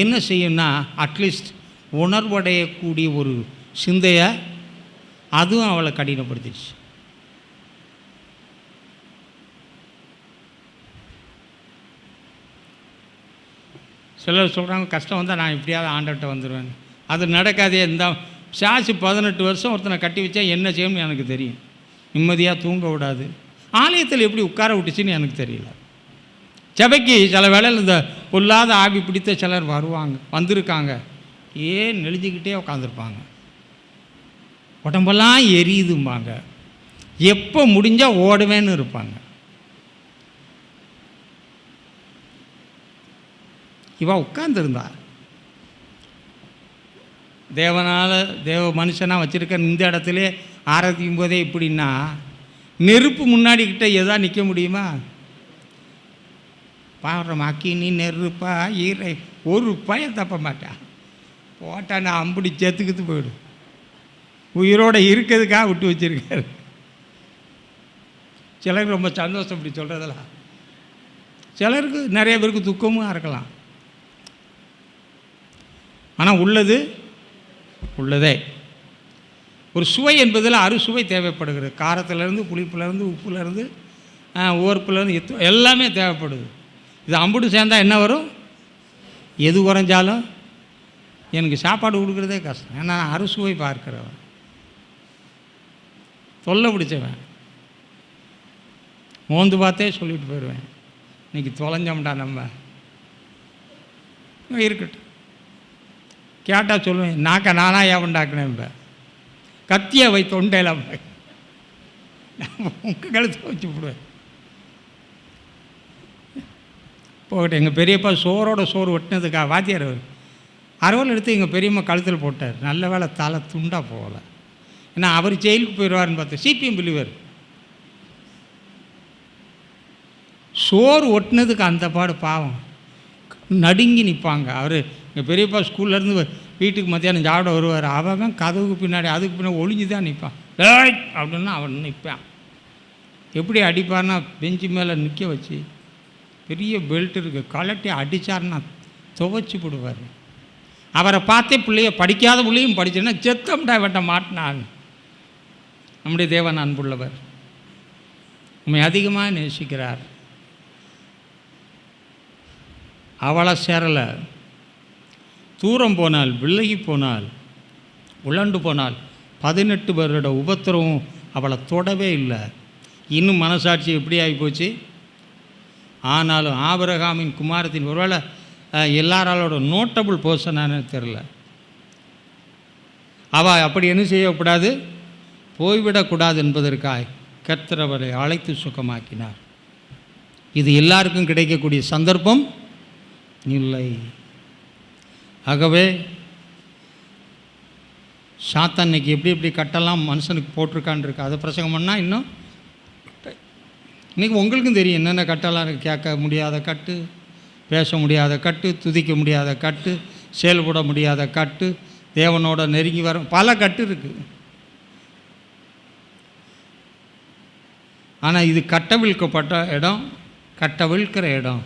என்ன செய்யணும்னா அட்லீஸ்ட் உணர்வடையக்கூடிய ஒரு சிந்தையை அதுவும் அவளை கடினப்படுத்திடுச்சு. சிலர் சொல்கிறாங்க கஷ்டம் வந்தால் நான் இப்படியாவது ஆண்டவர்கிட்ட வந்துடுவேன். அது நடக்காதே. இந்த சாட்சி 18 வருஷம் ஒருத்தனை கட்டி வச்சா என்ன செய்யணும்னு எனக்கு தெரியும். நிம்மதியாக தூங்க விடாது. ஆலயத்தில் எப்படி உட்கார விட்டுச்சின்னு எனக்கு தெரியல. சபைக்கு சில வேளையில் இந்த பொல்லாத ஆவி பிடித்த சிலர் வந்திருக்காங்க. ஏன் நெளிஞ்சிக்கிட்டே உட்காந்துருப்பாங்க. உடம்பெல்லாம் எரியுதும்பாங்க. எப்போ முடிஞ்சால் ஓடுவேன்னு இருப்பாங்க. இவா உட்கார்ந்துருந்தா தேவ மனுஷனாக வச்சுருக்க இந்த இடத்துல ஆராதிக்கும் போதே இப்படின்னா நெருப்பு முன்னாடி கிட்ட எதா நிற்க முடியுமா? பாடுறோம் அக்கினி நெருப்பா ஈரை ஒரு பயம் தப்ப மாட்டா. போட்டா நான் அம்புடி செத்துக்கிட்டு போயிடும். உயிரோடு இருக்கிறதுக்காக விட்டு வச்சுருக்காரு. சிலருக்கு ரொம்ப சந்தோஷம் இப்படி சொல்கிறதெல்லாம். சிலருக்கு நிறைய பேருக்கு துக்கமும் இருக்கலாம். ஆனால் உள்ளதே ஒரு சுவை என்பதில் அறுசுவை தேவைப்படுகிறது. காரத்துலேருந்து புளிப்புலேருந்து உப்புலேருந்து உவர்ப்புலேருந்து எல்லாமே தேவைப்படுது. இது அம்புட்டு சேர்ந்தால் என்ன வரும்? எது குறைஞ்சாலும் எனக்கு சாப்பாடு கொடுக்குறதே கஷ்டம். ஏன்னா நான் அறுசுவை பார்க்கிறவன், தொல்லை பிடிச்சவன். மோந்து பார்த்தே சொல்லிட்டு போயிடுவேன், இன்றைக்கி தொலைஞ்சோம்டா நம்ம. இருக்கட்டும், கேட்டால் சொல்லுவேன் நாக்க நானாக ஏன் உண்டாக்குனேன். இப்போ கத்தியை வை தொண்டையில் உங்கள் கழுத்தை வச்சு விடுவேன். போகட்டும். எங்கள் பெரியப்பா சோறு வெட்டினதுக்காக வாத்தியார் அரவல் எடுத்து எங்கள் பெரியம்மா கழுத்தில் போட்டார். நல்ல வேலை தலை துண்டாக போகலை. ஏன்னா அவர் ஜெயிலுக்கு போயிடுவார்னு பார்த்தேன். சிபிஎம் பிலிவர் சோறு ஒட்டினதுக்கு அந்த பாடு பாவம் நடுங்கி நிற்பாங்க. அவர் எங்கள் பெரியப்பா ஸ்கூல்லேருந்து வீட்டுக்கு மத்தியானம் சாப்பிட வருவார். அவன் கதவுக்கு பின்னாடி அதுக்கு பின்னாடி ஒளிஞ்சு தான் நிற்பான். ஏய் அப்படின்னா அவன் நிற்பான். எப்படி அடிப்பார்னா பெஞ்சு மேலே நிற்க வச்சு பெரிய பெல்ட் இருக்குது கலட்டி அடித்தார்னா துவைச்சி போடுவார். அவரை பார்த்தே பிள்ளைய படிக்காத பிள்ளையும் படிச்சுன்னா செத்தம்டா வெட்ட மாட்டினான். நம்முடைய தேவன் அன்புள்ளவர், உண்மை அதிகமாக நேசிக்கிறார். அவளை சேரலை. தூரம் போனால், விலகி போனால், உழண்டு போனால் 18 வருட உபத்திரவும் அவளை தொடவே இல்லை. இன்னும் மனசாட்சி எப்படி ஆகிப்போச்சு. ஆனாலும் ஆபிரகாமின் குமாரத்தின் ஒருவேளை எல்லாராலோட நோட்டபுள் பர்சனானு தெரில. அவள் அப்படி என்ன செய்யக்கூடாது, போய்விடக்கூடாது என்பதற்காக கர்த்தர் அவரை அழைத்து சுகமாக்கினார். இது எல்லாருக்கும் கிடைக்கக்கூடிய சந்தர்ப்பம் இல்லை. ஆகவே சாத்தான் இன்னைக்கு எப்படி கட்டெல்லாம் மனுஷனுக்கு போட்டிருக்கான் இருக்கு. அதை பிரசங்கம் பண்ணால் இன்னும் இன்றைக்கி உங்களுக்கும் தெரியும் என்னென்ன கட்டெல்லாம் இருக்குது. கேட்க முடியாத கட்டு, பேச முடியாத கட்டு, துதிக்க முடியாத கட்டு, செயல்பட முடியாத கட்டு, தேவனோட நெருங்கி வர பல கட்டு இருக்குது. ஆனால் இது கட்டவிழ்க்கப்பட்ட இடம், கட்டவிழ்க்கிற இடம்.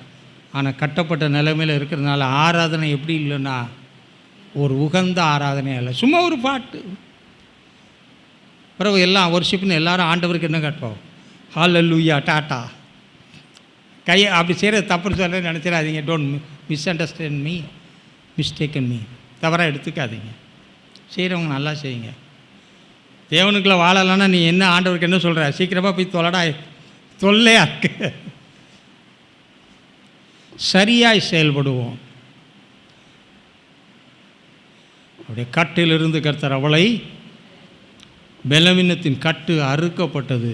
ஆனால் கட்டப்பட்ட நிலைமையில் இருக்கிறதுனால ஆராதனை எப்படி இல்லைன்னா ஒரு உகந்த ஆராதனை இல்லை, சும்மா ஒரு பாட்டு. பிறகு எல்லாம் வர்ஷிப்னு எல்லாரும் ஆண்டவருக்கு என்ன கட்டுவோம், ஹல்லேலூயா டாட்டா கையை அப்படி செய்கிறது தப்புன்னு சொல்ல நினச்சிடாதீங்க. Don't misunderstand me, mistaken me, தவறாக எடுத்துக்காதீங்க. செய்கிறவங்க நல்லா செய்யுங்க. தேவனுக்குள்ளே வாழலைன்னா நீ என்ன ஆண்டவருக்கு என்ன சொல்கிற, சீக்கிரமாக போய் தொலைடா, தொல்லையா இருக்கு. சரியாய் செயல்படுவோம். அப்படியே கட்டிலிருந்து கர்த்தர் அவளை, பலவீனத்தின் கட்டு அறுக்கப்பட்டது.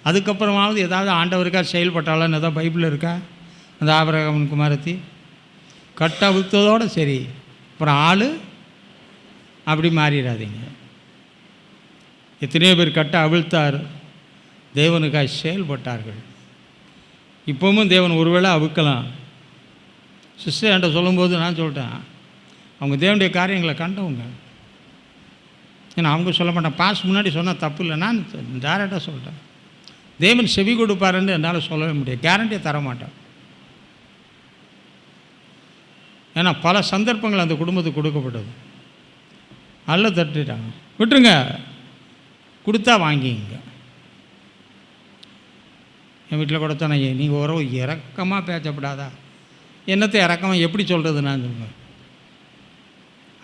அதுக்கப்புறமாவது ஏதாவது ஆண்டவருக்கா செயல்பட்டாலும் ஏதாவது பைபிளில் இருக்கா? அந்த ஆபிரகாமின் குமாரத்தி கட்டை அவிழ்த்ததோடு சரி, அப்புறம் ஆள் அப்படி மாறிடாதீங்க. எத்தனையோ பேர் கட்டை அவிழ்த்தார், தேவனுக்காக செயல்பட்டார்கள். இப்போவும் தேவன் ஒருவேளை அவுக்கலாம். சிஸ்டர் என்கிட்ட சொல்லும்போது நான் சொல்லிட்டேன், அவங்க தேவனுடைய காரியங்களை கண்டவங்க. ஏன்னா அவங்க சொல்ல மாட்டேன், பாஸ் முன்னாடி சொன்னால் தப்பு இல்லை, நான் டேரெக்டாக சொல்லிட்டேன். தேவன் செவி கொடுப்பாருன்னு என்னால் சொல்லவே முடியாது, கேரண்டியை தர மாட்டேன். ஏன்னா பல சந்தர்ப்பங்கள் அந்த குடும்பத்துக்கு கொடுக்கப்பட்டது. அல்ல தட்டுட்டாங்க, விட்டுருங்க, கொடுத்தா வாங்கிங்க. என் வீட்டில் கொடுத்தா நான் நீங்கள் ஒரு இறக்கமாக பேசப்படாதா? என்னத்தை இறக்கமாக எப்படி சொல்கிறது நான் சொல்லுவேன்.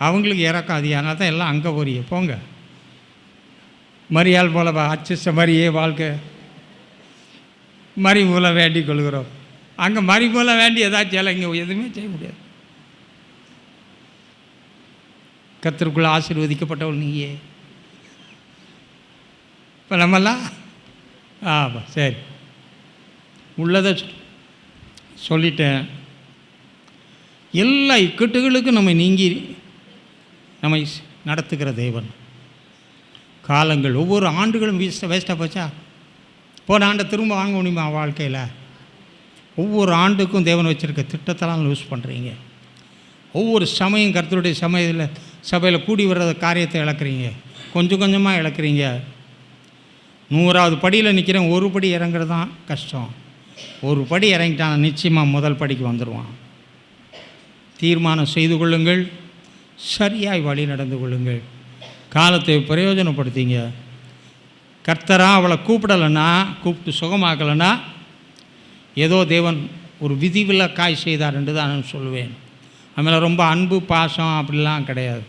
அவங்களுக்கு இறக்கம் அது, அதனால தான் எல்லாம் அங்கே போறிய போங்க. மரியாள் போல அச்சிச்ச மாதிரியே வாழ்க்கை மறி மூலம் வேண்டி கொள்கிறோம். அங்கே மறி மூலம் வேண்டி ஏதாச்சும் இங்கே எதுவுமே செய்ய முடியாது. கர்த்தருக்குள்ள ஆசீர்வதிக்கப்பட்டவள் நீயே. இப்போ நம்மெல்லாம் ஆமாம் சரி, உள்ளதை சொல்லிட்டேன். எல்லா இக்கட்டுகளுக்கும் நம்ம நீங்கி நம்மை நடத்துகிற தேவன். காலங்கள் ஒவ்வொரு ஆண்டுகளும் வேஸ்ட்டாக போச்சா? போன ஆண்டை திரும்ப வாங்க முடியுமா வாழ்க்கையில்? ஒவ்வொரு ஆண்டுக்கும் தேவன் வச்சுருக்க திட்டத்தெல்லாம் லூஸ் பண்ணுறீங்க. ஒவ்வொரு சமயம் கர்த்தருடைய சபையில் கூடி வர்ற காரியத்தை இழக்கிறீங்க, கொஞ்சம் கொஞ்சமாக இழக்கிறீங்க. 100வது படியில் நிற்கிறேன், ஒரு படி இறங்குறது தான் கஷ்டம். ஒரு படி இறங்கிட்டான் நிச்சயமாக முதல் படிக்கு வந்துடுவான். தீர்மானம் செய்து கொள்ளுங்கள், சரியாய் வழி நடந்து கொள்ளுங்கள், காலத்தை பிரயோஜனப்படுத்திங்க. கர்த்தராக அவளை கூப்பிட்டு சுகமாக்கலைன்னா ஏதோ தேவன் ஒரு விதிவிலக்காய் செய்தார் என்று தான் நான் சொல்லுவேன். அதுமாதிரி ரொம்ப அன்பு பாசம் அப்படிலாம் கிடையாது.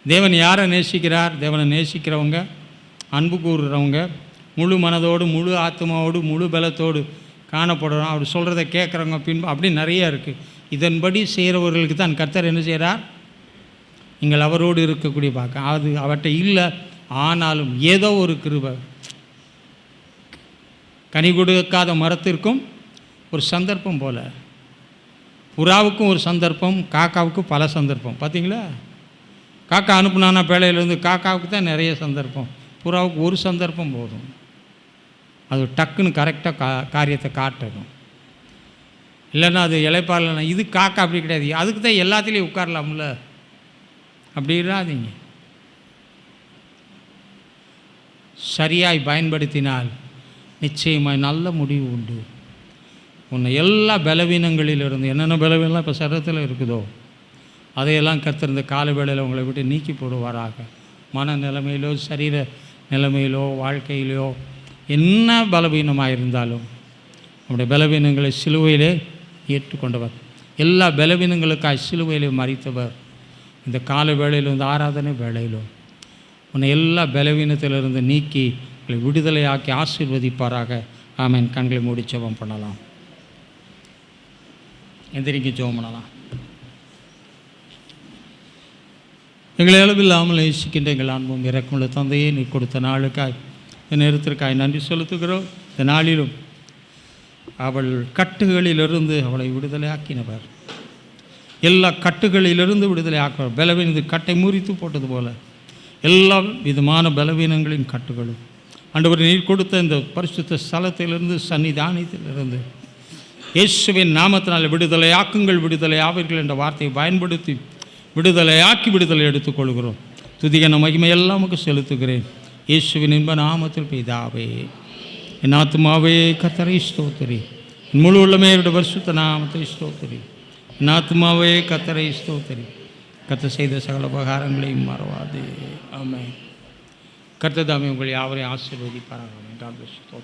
தேவன் யாரை நேசிக்கிறார்? தேவனை நேசிக்கிறவங்க, அன்பு கூறுறவங்க, முழு மனதோடு முழு ஆத்மாவோடு முழு பலத்தோடு காணப்படுறோம். அவர் சொல்கிறத கேட்குறவங்க பின்பு அப்படி நிறைய இருக்குது. இதன்படி செய்கிறவர்களுக்கு தான் கர்த்தர் என்ன செய்கிறார்? நீங்கள் அவரோடு இருக்கக்கூடிய பார்க்க அது அவர்கிட்ட இல்லை. ஆனாலும் ஏதோ ஒரு கிருபை. கனி கொடுக்காத மரத்திற்கும் ஒரு சந்தர்ப்பம் போல், புறாவுக்கும் ஒரு சந்தர்ப்பம், காக்காவுக்கும் பல சந்தர்ப்பம். பார்த்தீங்களா? காக்கா அனுப்புனானா பேழையிலேருந்து காக்காவுக்கு தான் நிறைய சந்தர்ப்பம், புறாவுக்கு ஒரு சந்தர்ப்பம் போதும். அது டக்குன்னு கரெக்டாக காரியத்தை காட்டணும். இல்லைன்னா அது இலைப்பாடலைன்னா இது காக்கா அப்படி கிடையாது, அதுக்கு தான் எல்லாத்துலேயும் உட்காரலாம்ல. அப்படி இராதீங்க. சரியாய் பயன்படுத்தினால் நிச்சயமாய் நல்ல முடிவு உண்டு. உன்னை எல்லா பலவீனங்களிலிருந்து, என்னென்ன பலவீனம்லாம் இப்போ சரீரத்தில் இருக்குதோ அதையெல்லாம் கர்த்தர் இந்த கால வேளையில் உங்களை விட்டு நீக்கி போடுவாராக. மன நிலைமையிலோ சரீர நிலைமையிலோ வாழ்க்கையிலோ என்ன பலவீனமாக இருந்தாலும் நம்முடைய பலவீனங்களை சிலுவையிலே ஏற்றுக்கொண்டவர், எல்லா பலவீனங்களுக்காய் சிலுவையிலே மறித்தவர். இந்த கால வேளையிலும் இந்த ஆராதனை வேளையிலும் உன்னை எல்லா பலவீனத்திலிருந்து நீக்கி உங்களை விடுதலையாக்கி ஆசீர்வதிப்பாராக. ஆமென். கண்களை மூடி ஜெபம் பண்ணலாம். எந்திரிக்கு ஜெபம் பண்ணலாம். எங்களை அளவில்லாமல் நேசிக்கின்ற எங்கள் அன்பும் இறக்கமுள்ள தந்தையே, நீ கொடுத்த நாளுக்காய் இந்த நேரத்திற்காய் நன்றி செலுத்துகிறோம். இந்த நாளிலும் அவள் கட்டுகளிலிருந்து அவளை விடுதலையாக்கினவர், எல்லா கட்டுகளிலிருந்து விடுதலை ஆக்குவார். பலவீன கட்டை முறித்து போட்டது போல எல்லா விதமான பலவீனங்களின் கட்டுகளும் ஆண்டவர் நீர் கொடுத்த இந்த பரிசுத்த ஸ்தலத்திலிருந்து சன்னிதானத்திலிருந்து இயேசுவின் நாமத்தினால் விடுதலையாக்குங்கள், விடுதலை ஆவீர்கள் என்ற வார்த்தையை பயன்படுத்தி விடுதலையாக்கி விடுதலை எடுத்துக்கொள்கிறோம். துதிகன மகிமையெல்லாம் நமக்கு செலுத்துகிறேன் இயேசுவின் இன்ப நாமத்தில் பிதாவே. என் ஆத்துமாவே கர்த்தரை ஸ்தோத்திரி, என் முழு உள்ளமே அவருடைய பரிசுத்த நாமத்தை ஸ்தோத்திரி. என் ஆத்துமாவே கர்த்தரை ஸ்தோத்திரி, கர்த்தர் செய்த சகல உபகாரங்களையும் மறவாது. ஆமென். கர்த்தர் தாமே உங்களை யாவரையும் ஆசீர்வதிப்பாராக.